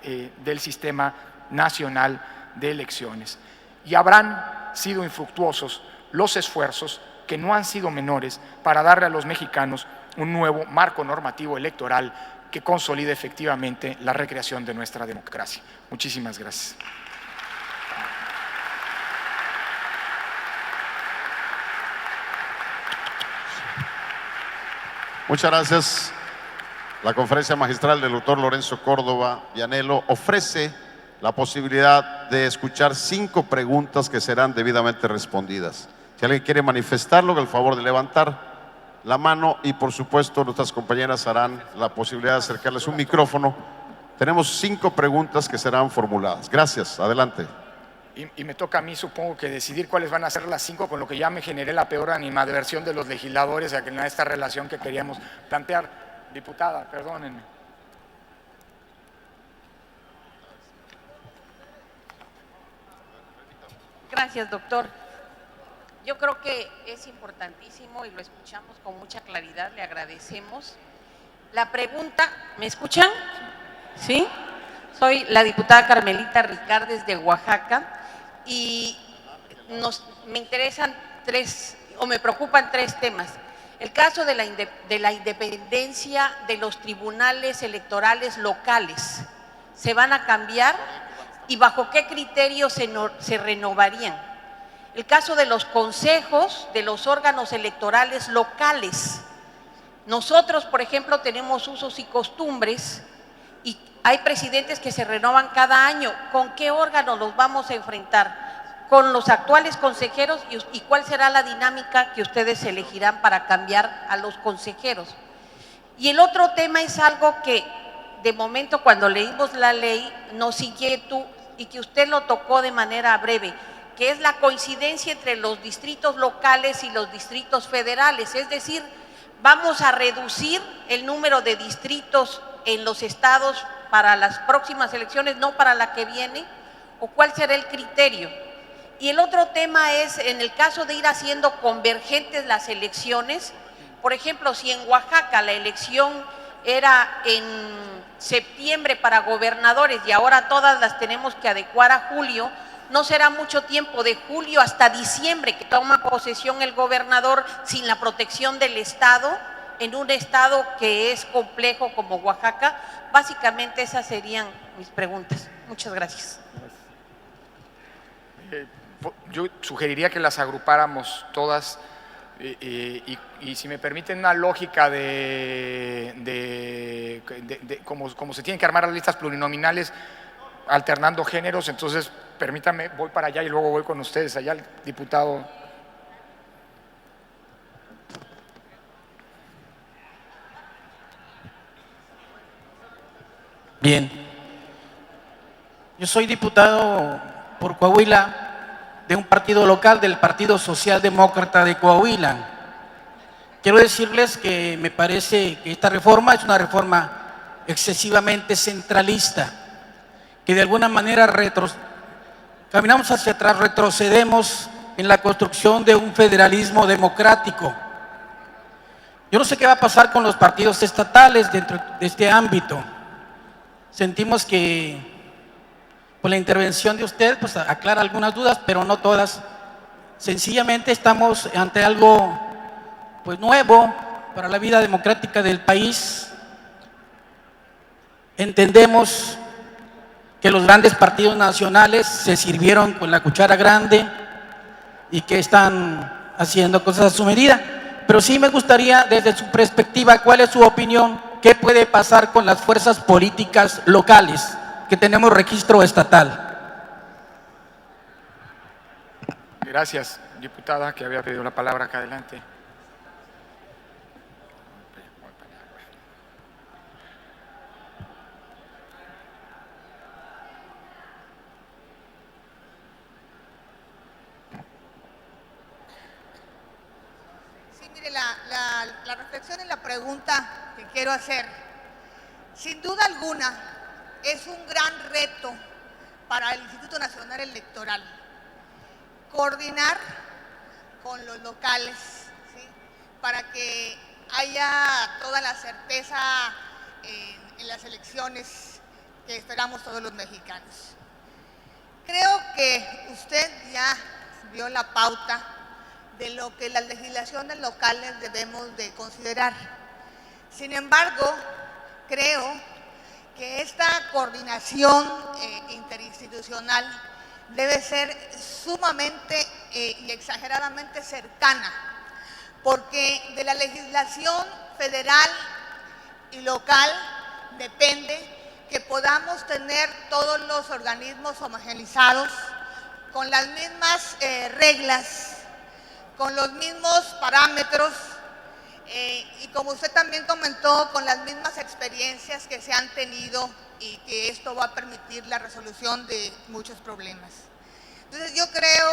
del sistema nacional de elecciones. Y habrán sido infructuosos los esfuerzos, que no han sido menores, para darle a los mexicanos un nuevo marco normativo electoral que consolide efectivamente la recreación de nuestra democracia. Muchísimas gracias. Muchas gracias. La conferencia magistral del doctor Lorenzo Córdoba Vianello ofrece la posibilidad de escuchar 5 preguntas que serán debidamente respondidas. Si alguien quiere manifestarlo, el favor de levantar la mano y por supuesto nuestras compañeras harán la posibilidad de acercarles un micrófono. Tenemos 5 preguntas que serán formuladas. Gracias, adelante. Y me toca a mí, supongo, que decidir cuáles van a ser las 5, con lo que ya me generé la peor animadversión de los legisladores en esta relación que queríamos plantear. Diputada, perdónenme. Gracias, doctor. Yo creo que es importantísimo y lo escuchamos con mucha claridad, le agradecemos. La pregunta, ¿me escuchan? ¿Sí? Soy la diputada Carmelita Ricardes de Oaxaca y me interesan me preocupan 3 temas. El caso de la independencia de los tribunales electorales locales, ¿se van a cambiar? ¿Y bajo qué criterios se renovarían? El caso de los consejos de los órganos electorales locales. Nosotros, por ejemplo, tenemos usos y costumbres y hay presidentes que se renovan cada año. ¿Con qué órganos los vamos a enfrentar? ¿Con los actuales consejeros? ¿Y cuál será la dinámica que ustedes elegirán para cambiar a los consejeros? Y el otro tema es algo que de momento cuando leímos la ley nos inquietó y que usted lo tocó de manera breve, que es la coincidencia entre los distritos locales y los distritos federales. Es decir, vamos a reducir el número de distritos en los estados para las próximas elecciones, no para la que viene, o cuál será el criterio. Y el otro tema es, en el caso de ir haciendo convergentes las elecciones, por ejemplo, si en Oaxaca la elección era en septiembre para gobernadores y ahora todas las tenemos que adecuar a julio, no será mucho tiempo, de julio hasta diciembre, que toma posesión el gobernador sin la protección del Estado, en un estado que es complejo como Oaxaca. Básicamente esas serían mis preguntas. Muchas gracias. Yo sugeriría que las agrupáramos todas y si me permiten una lógica como se tienen que armar las listas plurinominales alternando géneros, entonces permítame, voy para allá y luego voy con ustedes, allá el diputado. Bien, yo soy diputado por Coahuila de un partido local, del Partido Socialdemócrata de Coahuila. Quiero decirles que me parece que esta reforma es una reforma excesivamente centralista, que de alguna manera caminamos hacia atrás, retrocedemos en la construcción de un federalismo democrático. Yo no sé qué va a pasar con los partidos estatales dentro de este ámbito. Sentimos que con la intervención de usted pues aclara algunas dudas, pero no todas. Sencillamente estamos ante algo pues nuevo para la vida democrática del país. Entendemos que los grandes partidos nacionales se sirvieron con la cuchara grande y que están haciendo cosas a su medida. Pero sí me gustaría, desde su perspectiva, ¿cuál es su opinión? ¿Qué puede pasar con las fuerzas políticas locales que tenemos registro estatal? Gracias, diputada, que había pedido la palabra acá adelante. Sí, mire, la reflexión y la pregunta que quiero hacer, sin duda alguna, es un gran reto para el Instituto Nacional Electoral coordinar con los locales, ¿sí?, para que haya toda la certeza en las elecciones que esperamos todos los mexicanos. Creo que usted ya dio la pauta de lo que las legislaciones locales debemos de considerar. Sin embargo, creo que esta coordinación interinstitucional debe ser sumamente y exageradamente cercana, porque de la legislación federal y local depende que podamos tener todos los organismos homogeneizados con las mismas reglas, con los mismos parámetros y, como usted también comentó, con las mismas experiencias que se han tenido, y que esto va a permitir la resolución de muchos problemas. Entonces yo creo,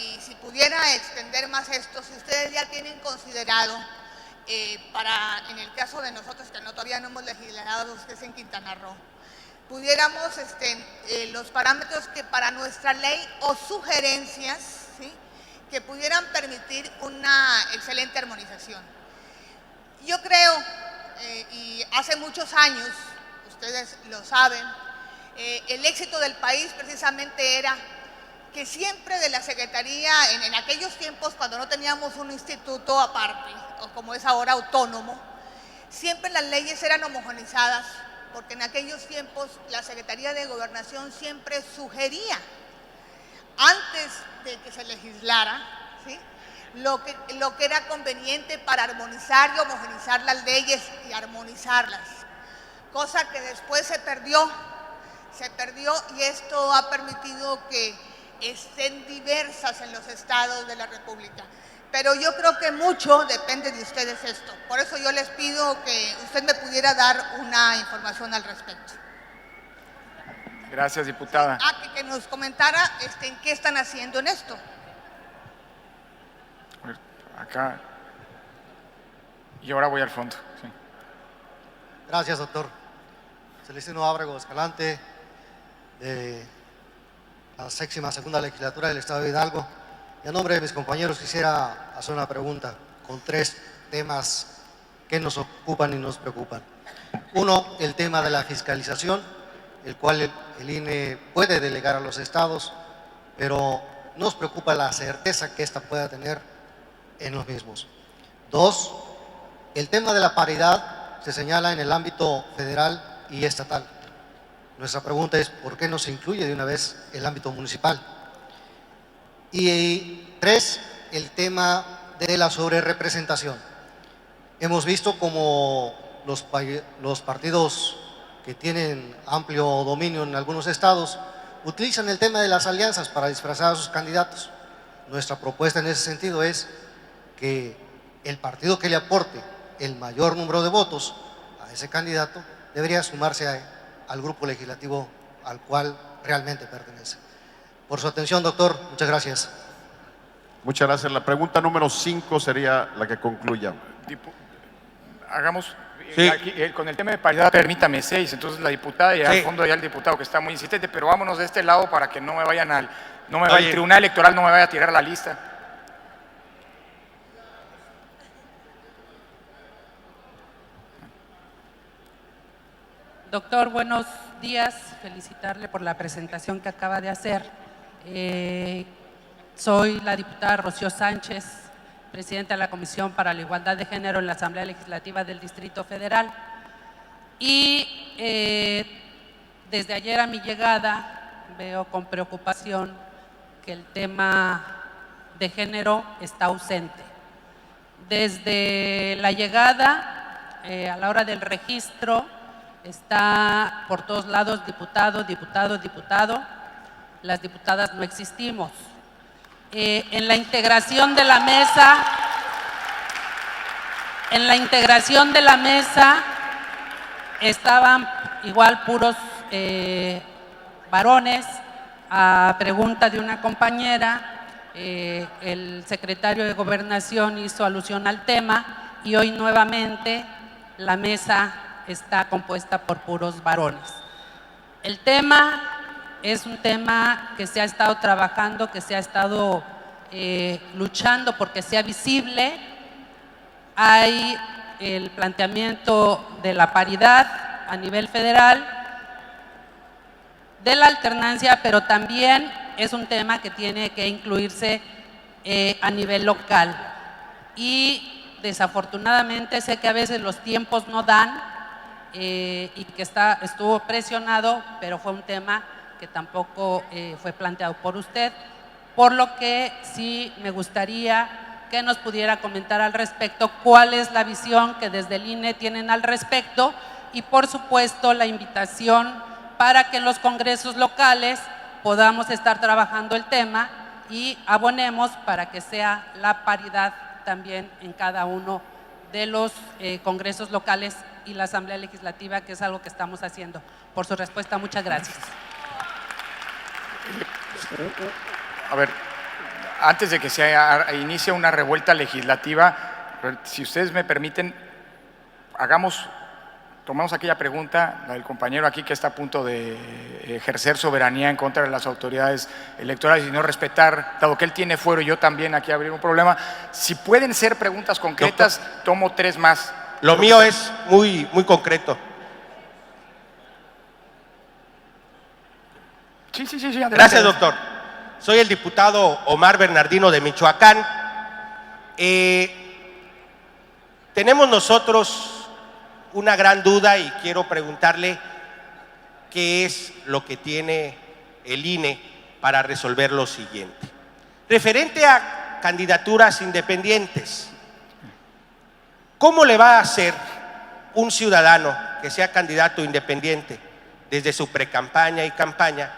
y si pudiera extender más esto, si ustedes ya tienen considerado, en el caso de nosotros que todavía no hemos legislado, que es en Quintana Roo, pudiéramos los parámetros que para nuestra ley o sugerencias, ¿sí?, que pudieran permitir una excelente armonización. Yo creo, y hace muchos años, ustedes lo saben, el éxito del país precisamente era que siempre de la Secretaría, en aquellos tiempos cuando no teníamos un instituto aparte, o como es ahora autónomo, siempre las leyes eran homogeneizadas, porque en aquellos tiempos la Secretaría de Gobernación siempre sugería, antes de que se legislara, ¿sí?, lo que era conveniente para armonizar y homogeneizar las leyes y armonizarlas, cosa que después se perdió, y esto ha permitido que estén diversas en los estados de la República. Pero yo creo que mucho depende de ustedes esto. Por eso yo les pido que usted me pudiera dar una información al respecto. Gracias, diputada. Que nos comentara en qué están haciendo en esto. Acá. Y ahora voy al fondo. Sí. Gracias, doctor. Celestino Ábrego Escalante, de la 62ª Legislatura del Estado de Hidalgo. Y a nombre de mis compañeros quisiera hacer una pregunta con 3 temas que nos ocupan y nos preocupan. Uno, el tema de la fiscalización, el cual el INE puede delegar a los estados, pero nos preocupa la certeza que ésta pueda tener en los mismos. 2, el tema de la paridad se señala en el ámbito federal y estatal. Nuestra pregunta es, ¿por qué no se incluye de una vez el ámbito municipal? Y 3, el tema de la sobrerepresentación. Hemos visto como los partidos que tienen amplio dominio en algunos estados utilizan el tema de las alianzas para disfrazar a sus candidatos. Nuestra propuesta en ese sentido es que el partido que le aporte el mayor número de votos a ese candidato debería sumarse al grupo legislativo al cual realmente pertenece. Por su atención, doctor, muchas gracias. Muchas gracias. La pregunta número 5 sería la que concluya. Hagamos, Sí. aquí, con el tema de paridad, permítame 6, entonces la diputada y al fondo ya el diputado que está muy insistente, pero vámonos de este lado para que no me vayan el Tribunal Electoral no me vaya a tirar la lista. Doctor, buenos días. Felicitarle por la presentación que acaba de hacer. Soy la diputada Rocío Sánchez, presidenta de la Comisión para la Igualdad de Género en la Asamblea Legislativa del Distrito Federal. Y Desde ayer a mi llegada veo con preocupación que el tema de género está ausente. Desde la llegada, a la hora del registro, está por todos lados diputado, diputado, diputado. Las diputadas no existimos. En la integración de la mesa, estaban igual puros varones. A pregunta de una compañera, el secretario de Gobernación hizo alusión al tema y hoy nuevamente la mesa está compuesta por puros varones. El tema es un tema que se ha estado trabajando, que se ha estado luchando porque sea visible. Hay el planteamiento de la paridad a nivel federal, de la alternancia, pero también es un tema que tiene que incluirse a nivel local. Y desafortunadamente sé que a veces los tiempos no dan y que estuvo presionado, pero fue un tema que tampoco fue planteado por usted, por lo que sí me gustaría que nos pudiera comentar al respecto cuál es la visión que desde el INE tienen al respecto y por supuesto la invitación para que en los congresos locales podamos estar trabajando el tema y abonemos para que sea la paridad también en cada uno de los congresos locales y la Asamblea Legislativa, que es algo que estamos haciendo. Por su respuesta, muchas gracias. A ver, antes de que se inicie una revuelta legislativa, si ustedes me permiten, tomamos aquella pregunta, la del compañero aquí que está a punto de ejercer soberanía en contra de las autoridades electorales y no respetar, dado que él tiene fuero y yo también aquí habría un problema. Si pueden ser preguntas concretas, doctor, tomo 3 más. Lo mío es muy concreto. Sí, adelante. Gracias, doctor. Soy el diputado Omar Bernardino de Michoacán. Tenemos nosotros una gran duda y quiero preguntarle qué es lo que tiene el INE para resolver lo siguiente. Referente a candidaturas independientes, ¿cómo le va a hacer un ciudadano que sea candidato independiente desde su precampaña y campaña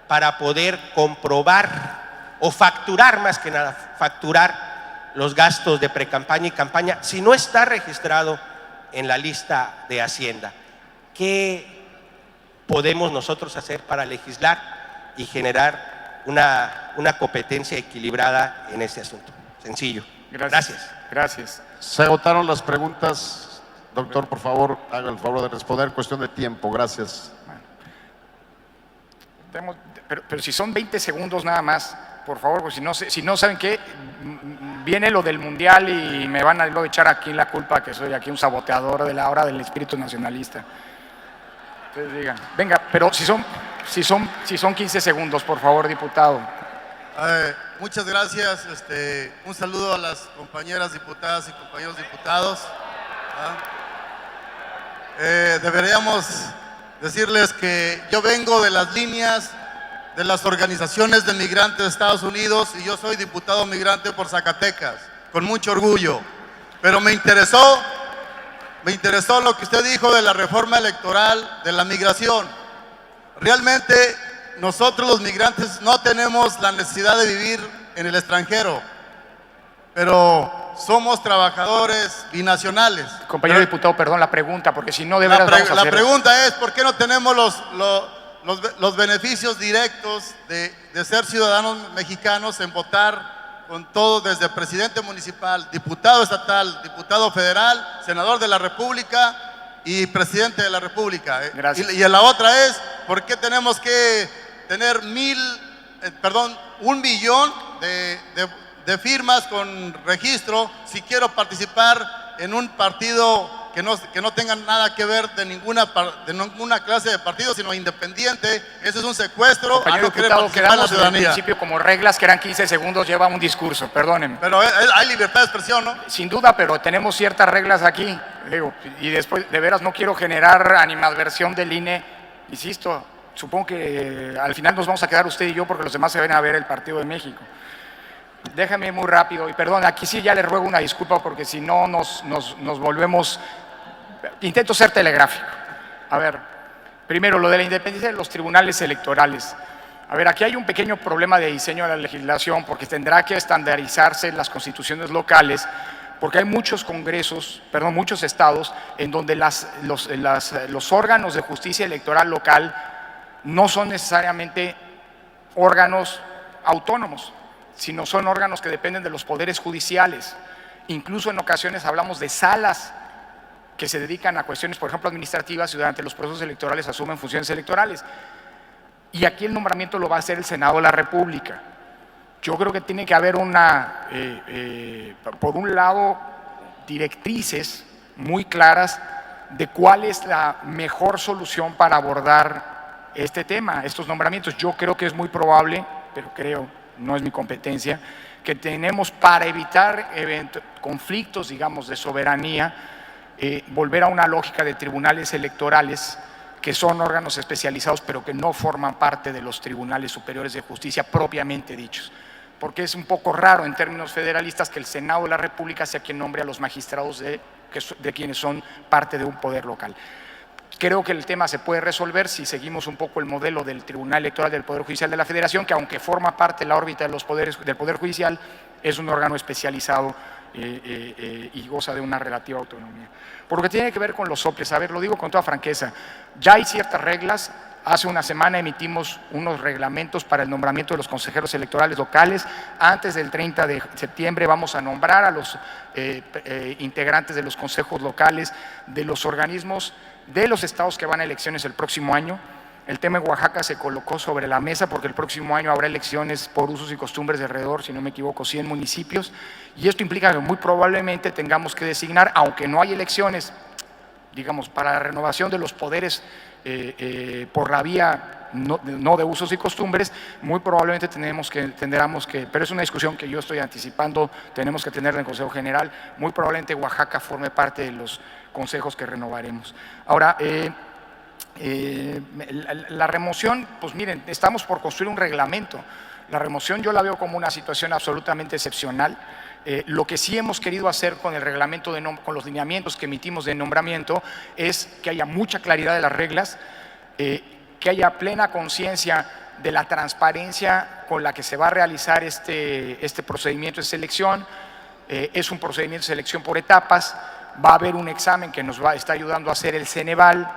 para poder comprobar o facturar, más que nada, facturar los gastos de precampaña y campaña si no está registrado en la lista de Hacienda? ¿Qué podemos nosotros hacer para legislar y generar una competencia equilibrada en este asunto? Sencillo. Gracias. Se agotaron las preguntas. Doctor, por favor, haga el favor de responder. Cuestión de tiempo. Gracias. Pero si son 20 segundos nada más, por favor, pues si no saben qué, viene lo del mundial y me van a luego echar aquí la culpa que soy aquí un saboteador de la hora del espíritu nacionalista. Entonces digan, venga, pero si son 15 segundos, por favor, diputado. Muchas gracias. Un saludo a las compañeras diputadas y compañeros diputados. Deberíamos decirles que yo vengo de las líneas de las organizaciones de migrantes de Estados Unidos y yo soy diputado migrante por Zacatecas, con mucho orgullo. Pero me interesó lo que usted dijo de la reforma electoral, de la migración. Realmente nosotros los migrantes no tenemos la necesidad de vivir en el extranjero, pero somos trabajadores binacionales. Compañero diputado, perdón la pregunta, porque si no de veras vamos a hacer... La pregunta es, ¿por qué no tenemos los beneficios directos de ser ciudadanos mexicanos en votar con todo, desde presidente municipal, diputado estatal, diputado federal, senador de la República y presidente de la República? Gracias. Y la otra es, ¿por qué tenemos que tener 1 millón de firmas con registro si quiero participar en un partido que no tengan nada que ver de ninguna clase de partido, sino independiente? Eso es un secuestro. Compañero diputado, quedamos en el principio como reglas que eran 15 segundos, lleva un discurso, perdónenme. Pero hay libertad de expresión, ¿no? Sin duda, pero tenemos ciertas reglas aquí, digo, y después, de veras, no quiero generar animadversión del INE, insisto, supongo que al final nos vamos a quedar usted y yo porque los demás se ven a ver el partido de México. Déjame muy rápido, y perdón, aquí sí ya le ruego una disculpa porque si no nos volvemos... Intento ser telegráfico. A ver, primero, lo de la independencia de los tribunales electorales. A ver, aquí hay un pequeño problema de diseño de la legislación porque tendrá que estandarizarse las constituciones locales, porque hay muchos congresos, perdón, muchos estados en donde los órganos de justicia electoral local no son necesariamente órganos autónomos, sino son órganos que dependen de los poderes judiciales. Incluso en ocasiones hablamos de salas que se dedican a cuestiones, por ejemplo, administrativas y durante los procesos electorales asumen funciones electorales. Y aquí el nombramiento lo va a hacer el Senado de la República. Yo creo que tiene que haber por un lado, directrices muy claras de cuál es la mejor solución para abordar este tema, estos nombramientos. Yo creo que es muy probable, pero creo, no es mi competencia, que tenemos para evitar conflictos, digamos, de soberanía, volver a una lógica de tribunales electorales que son órganos especializados, pero que no forman parte de los tribunales superiores de justicia propiamente dichos. Porque es un poco raro en términos federalistas que el Senado de la República sea quien nombre a los magistrados de quienes son parte de un poder local. Creo que el tema se puede resolver si seguimos un poco el modelo del Tribunal Electoral del Poder Judicial de la Federación, que aunque forma parte de la órbita de los poderes del Poder Judicial, es un órgano especializado y goza de una relativa autonomía. Por lo que tiene que ver con los soples, a ver, lo digo con toda franqueza, ya hay ciertas reglas. Hace una semana emitimos unos reglamentos para el nombramiento de los consejeros electorales locales. Antes del 30 de septiembre vamos a nombrar a los integrantes de los consejos locales de los organismos de los estados que van a elecciones el próximo año. El tema de Oaxaca se colocó sobre la mesa porque el próximo año habrá elecciones por usos y costumbres de alrededor, si no me equivoco, 100 municipios. Y esto implica que muy probablemente tengamos que designar, aunque no hay elecciones, digamos, para la renovación de los poderes por la vía no de usos y costumbres, muy probablemente tendremos que, pero es una discusión que yo estoy anticipando, tenemos que tener en el Consejo General, muy probablemente Oaxaca forme parte de los consejos que renovaremos. Ahora, la remoción, pues miren, estamos por construir un reglamento. La remoción yo la veo como una situación absolutamente excepcional. Lo que sí hemos querido hacer con el reglamento, con los lineamientos que emitimos de nombramiento, es que haya mucha claridad de las reglas, que haya plena conciencia de la transparencia con la que se va a realizar este procedimiento de selección. Es un procedimiento de selección por etapas, va a haber un examen que nos está ayudando a hacer el Ceneval,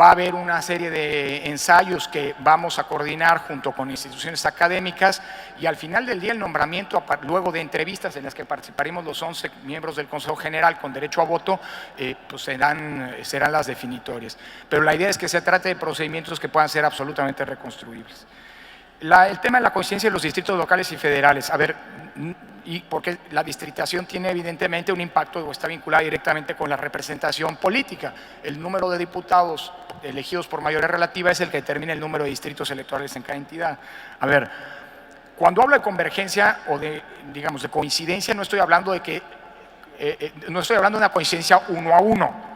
va a haber una serie de ensayos que vamos a coordinar junto con instituciones académicas y al final del día el nombramiento, luego de entrevistas en las que participaremos los 11 miembros del Consejo General con derecho a voto, pues serán las definitorias. Pero la idea es que se trate de procedimientos que puedan ser absolutamente reconstruibles. El tema de la coincidencia de los distritos locales y federales, a ver, y porque la distritación tiene evidentemente un impacto o está vinculada directamente con la representación política. El número de diputados elegidos por mayoría relativa es el que determina el número de distritos electorales en cada entidad. A ver, cuando hablo de convergencia o de, digamos, de coincidencia, no estoy hablando de una coincidencia 1 a 1.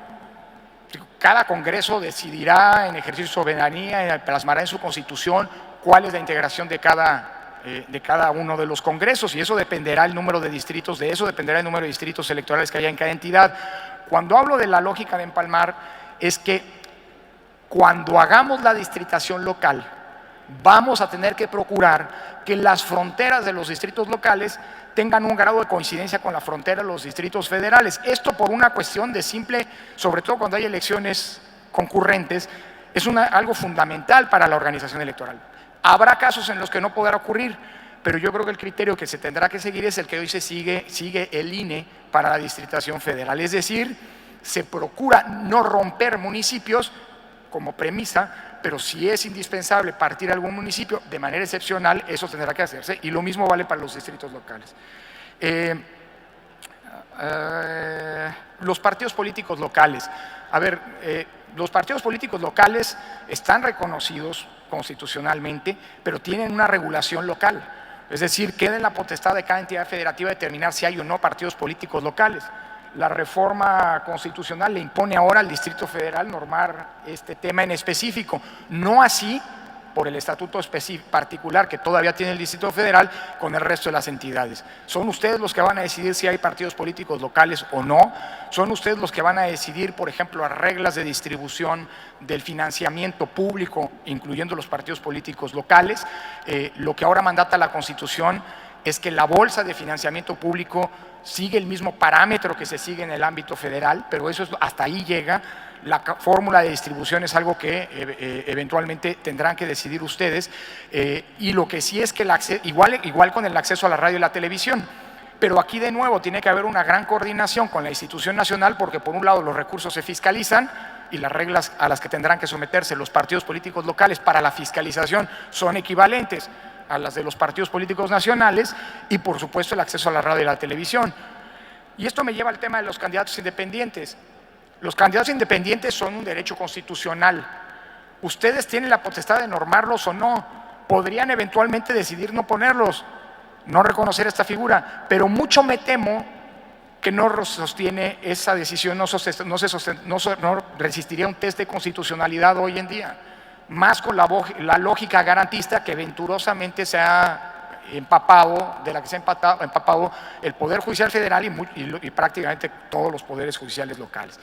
Cada congreso decidirá en ejercicio de soberanía, plasmará en su constitución cuál es la integración de cada uno de los congresos y eso dependerá el número de distritos, de eso dependerá el número de distritos electorales que haya en cada entidad. Cuando hablo de la lógica de empalmar, es que cuando hagamos la distritación local, vamos a tener que procurar que las fronteras de los distritos locales tengan un grado de coincidencia con la frontera de los distritos federales. Esto por una cuestión de simple, sobre todo cuando hay elecciones concurrentes, es algo fundamental para la organización electoral. Habrá casos en los que no podrá ocurrir, pero yo creo que el criterio que se tendrá que seguir es el que hoy sigue el INE para la distritación federal. Es decir, se procura no romper municipios como premisa, pero si es indispensable partir algún municipio de manera excepcional, eso tendrá que hacerse y lo mismo vale para los distritos locales. Los partidos políticos locales. A ver, los partidos políticos locales están reconocidos constitucionalmente, pero tienen una regulación local. Es decir, queda en la potestad de cada entidad federativa determinar si hay o no partidos políticos locales. La reforma constitucional le impone ahora al Distrito Federal normar este tema en específico. No así por el estatuto particular que todavía tiene el Distrito Federal con el resto de las entidades. Son ustedes los que van a decidir si hay partidos políticos locales o no. Son ustedes los que van a decidir, por ejemplo, las reglas de distribución del financiamiento público, incluyendo los partidos políticos locales. Lo que ahora mandata la Constitución es que la bolsa de financiamiento público sigue el mismo parámetro que se sigue en el ámbito federal, pero eso hasta ahí llega. La fórmula de distribución es algo que eventualmente tendrán que decidir ustedes, y lo que sí es que igual con el acceso a la radio y la televisión, pero aquí de nuevo tiene que haber una gran coordinación con la institución nacional, porque por un lado los recursos se fiscalizan y las reglas a las que tendrán que someterse los partidos políticos locales para la fiscalización son equivalentes a las de los partidos políticos nacionales, y por supuesto el acceso a la radio y la televisión. Y esto me lleva al tema de los candidatos independientes. Los candidatos independientes son un derecho constitucional. Ustedes tienen la potestad de normarlos o no. Podrían eventualmente decidir no ponerlos, no reconocer esta figura, pero mucho me temo que no sostiene esa decisión, no resistiría un test de constitucionalidad hoy en día, más con la lógica garantista que venturosamente se ha empapado, de la que se ha empapado el Poder Judicial Federal y prácticamente todos los poderes judiciales locales.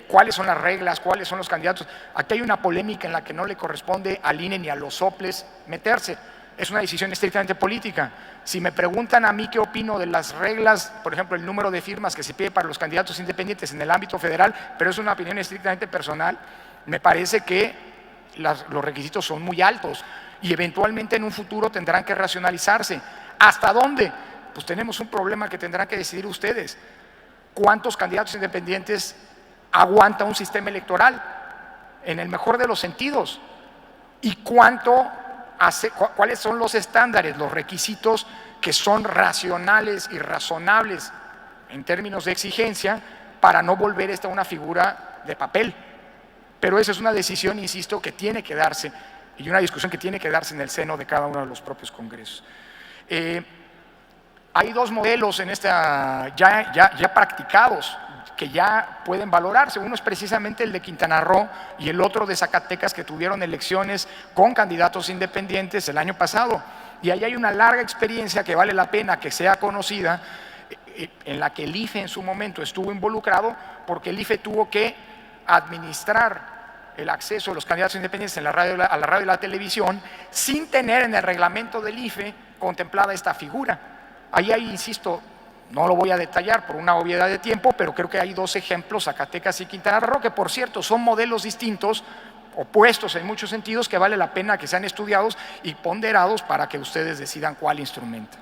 ¿Cuáles son las reglas? ¿Cuáles son los candidatos? Aquí hay una polémica en la que no le corresponde al INE ni a los soples meterse. Es una decisión estrictamente política. Si me preguntan a mí qué opino de las reglas, por ejemplo, el número de firmas que se pide para los candidatos independientes en el ámbito federal, pero es una opinión estrictamente personal, me parece que los requisitos son muy altos y eventualmente en un futuro tendrán que racionalizarse. ¿Hasta dónde? Pues tenemos un problema que tendrán que decidir ustedes. ¿Cuántos candidatos independientes aguanta un sistema electoral en el mejor de los sentidos? ¿Y cuáles son los estándares, los requisitos que son racionales y razonables en términos de exigencia para no volver esta una figura de papel? Pero esa es una decisión, insisto, que tiene que darse y una discusión que tiene que darse en el seno de cada uno de los propios congresos. Hay dos modelos en ya practicados que ya pueden valorarse. Uno es precisamente el de Quintana Roo y el otro de Zacatecas, que tuvieron elecciones con candidatos independientes el año pasado. Y ahí hay una larga experiencia que vale la pena que sea conocida, en la que el IFE en su momento estuvo involucrado, porque el IFE tuvo que administrar el acceso de los candidatos independientes a la radio y la televisión sin tener en el reglamento del IFE contemplada esta figura. Ahí insisto, no lo voy a detallar por una obviedad de tiempo, pero creo que hay dos ejemplos, Zacatecas y Quintana Roo, que por cierto son modelos distintos, opuestos en muchos sentidos, que vale la pena que sean estudiados y ponderados para que ustedes decidan cuál instrumento.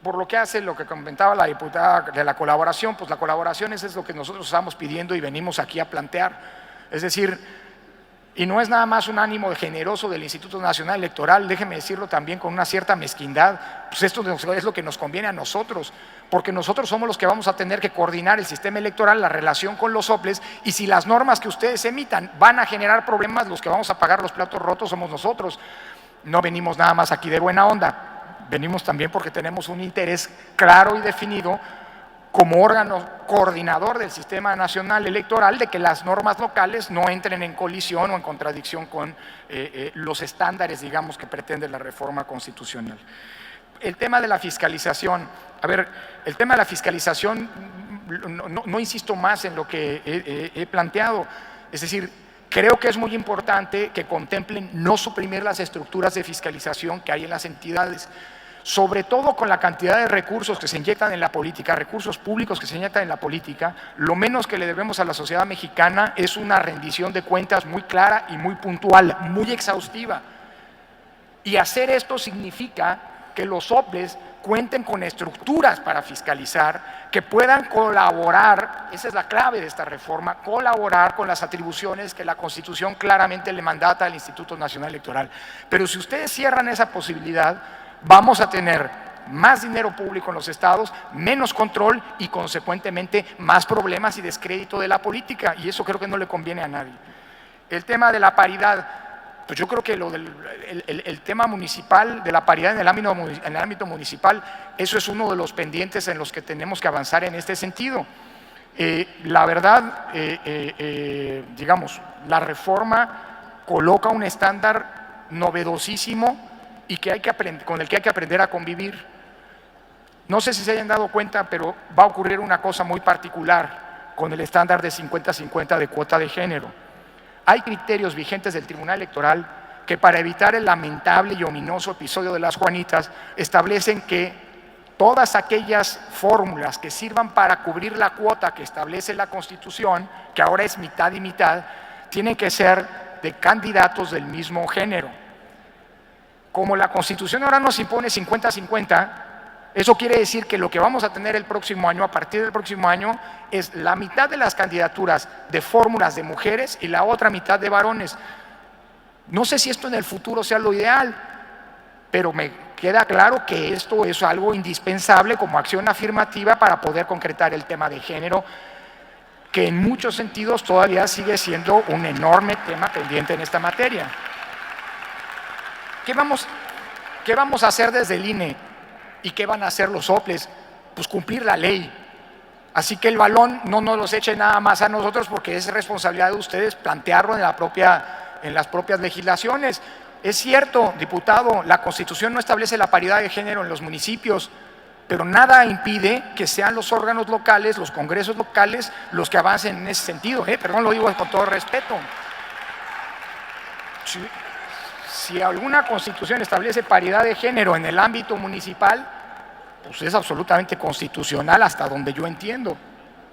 Por lo que hace lo que comentaba la diputada de la colaboración, pues la colaboración es lo que nosotros estamos pidiendo y venimos aquí a plantear. Es decir, y no es nada más un ánimo generoso del Instituto Nacional Electoral, déjeme decirlo también con una cierta mezquindad, pues esto es lo que nos conviene a nosotros, porque nosotros somos los que vamos a tener que coordinar el sistema electoral, la relación con los soples, y si las normas que ustedes emitan van a generar problemas, los que vamos a pagar los platos rotos somos nosotros. No venimos nada más aquí de buena onda. Venimos también porque tenemos un interés claro y definido como órgano coordinador del Sistema Nacional Electoral de que las normas locales no entren en colisión o en contradicción con los estándares, digamos, que pretende la reforma constitucional. El tema de la fiscalización, el tema de la fiscalización, no insisto más en lo que he planteado, es decir, creo que es muy importante que contemplen no suprimir las estructuras de fiscalización que hay en las entidades, sobre todo con la cantidad de recursos que se inyectan en la política, recursos públicos que se inyectan en la política. Lo menos que le debemos a la sociedad mexicana es una rendición de cuentas muy clara y muy puntual, muy exhaustiva. Y hacer esto significa que los soples cuenten con estructuras para fiscalizar, que puedan colaborar, esa es la clave de esta reforma, colaborar con las atribuciones que la Constitución claramente le mandata al Instituto Nacional Electoral. Pero si ustedes cierran esa posibilidad, vamos a tener más dinero público en los estados, menos control y consecuentemente más problemas y descrédito de la política, y eso creo que no le conviene a nadie. El tema de la paridad, pues yo creo que el tema municipal, de la paridad en el ámbito municipal, eso es uno de los pendientes en los que tenemos que avanzar en este sentido. La verdad, digamos, la reforma coloca un estándar novedosísimo y con el que hay que aprender a convivir. No sé si se hayan dado cuenta, pero va a ocurrir una cosa muy particular con el estándar de 50-50 de cuota de género. Hay criterios vigentes del Tribunal Electoral que, para evitar el lamentable y ominoso episodio de las Juanitas, establecen que todas aquellas fórmulas que sirvan para cubrir la cuota que establece la Constitución, que ahora es mitad y mitad, tienen que ser de candidatos del mismo género. Como la Constitución ahora nos impone 50-50, eso quiere decir que lo que vamos a tener el próximo año, a partir del próximo año, es la mitad de las candidaturas de fórmulas de mujeres y la otra mitad de varones. No sé si esto en el futuro sea lo ideal, pero me queda claro que esto es algo indispensable como acción afirmativa para poder concretar el tema de género, que en muchos sentidos todavía sigue siendo un enorme tema pendiente en esta materia. ¿Qué vamos a hacer desde el INE? ¿Y qué van a hacer los soples? Pues cumplir la ley. Así que el balón no nos los eche nada más a nosotros, porque es responsabilidad de ustedes plantearlo en las propias legislaciones. Es cierto, diputado, la Constitución no establece la paridad de género en los municipios, pero nada impide que sean los órganos locales, los congresos locales, los que avancen en ese sentido. Perdón, lo digo con todo respeto. Si alguna Constitución establece paridad de género en el ámbito municipal, pues es absolutamente constitucional hasta donde yo entiendo.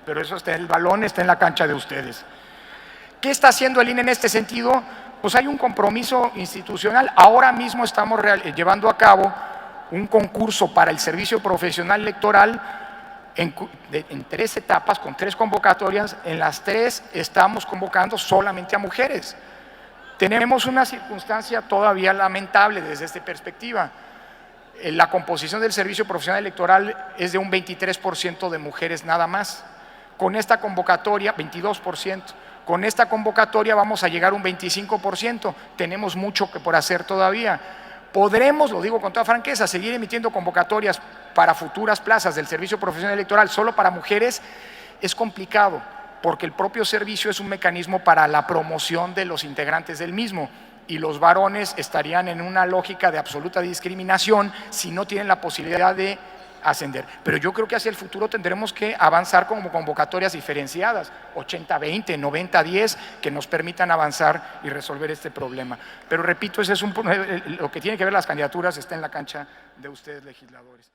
Pero eso el balón está en la cancha de ustedes. ¿Qué está haciendo el INE en este sentido? Pues hay un compromiso institucional. Ahora mismo estamos llevando a cabo un concurso para el servicio profesional electoral en 3 etapas, con 3 convocatorias. En las 3 estamos convocando solamente a mujeres. Tenemos una circunstancia todavía lamentable desde esta perspectiva. La composición del servicio profesional electoral es de un 23% de mujeres nada más. Con esta convocatoria, 22%. Con esta convocatoria vamos a llegar a un 25%. Tenemos mucho por hacer todavía. Podremos, lo digo con toda franqueza, seguir emitiendo convocatorias para futuras plazas del servicio profesional electoral solo para mujeres. Es complicado, porque el propio servicio es un mecanismo para la promoción de los integrantes del mismo, y los varones estarían en una lógica de absoluta discriminación si no tienen la posibilidad de ascender. Pero yo creo que hacia el futuro tendremos que avanzar como convocatorias diferenciadas, 80-20, 90-10, que nos permitan avanzar y resolver este problema. Pero repito, ese es lo que tiene que ver las candidaturas, está en la cancha de ustedes, legisladores.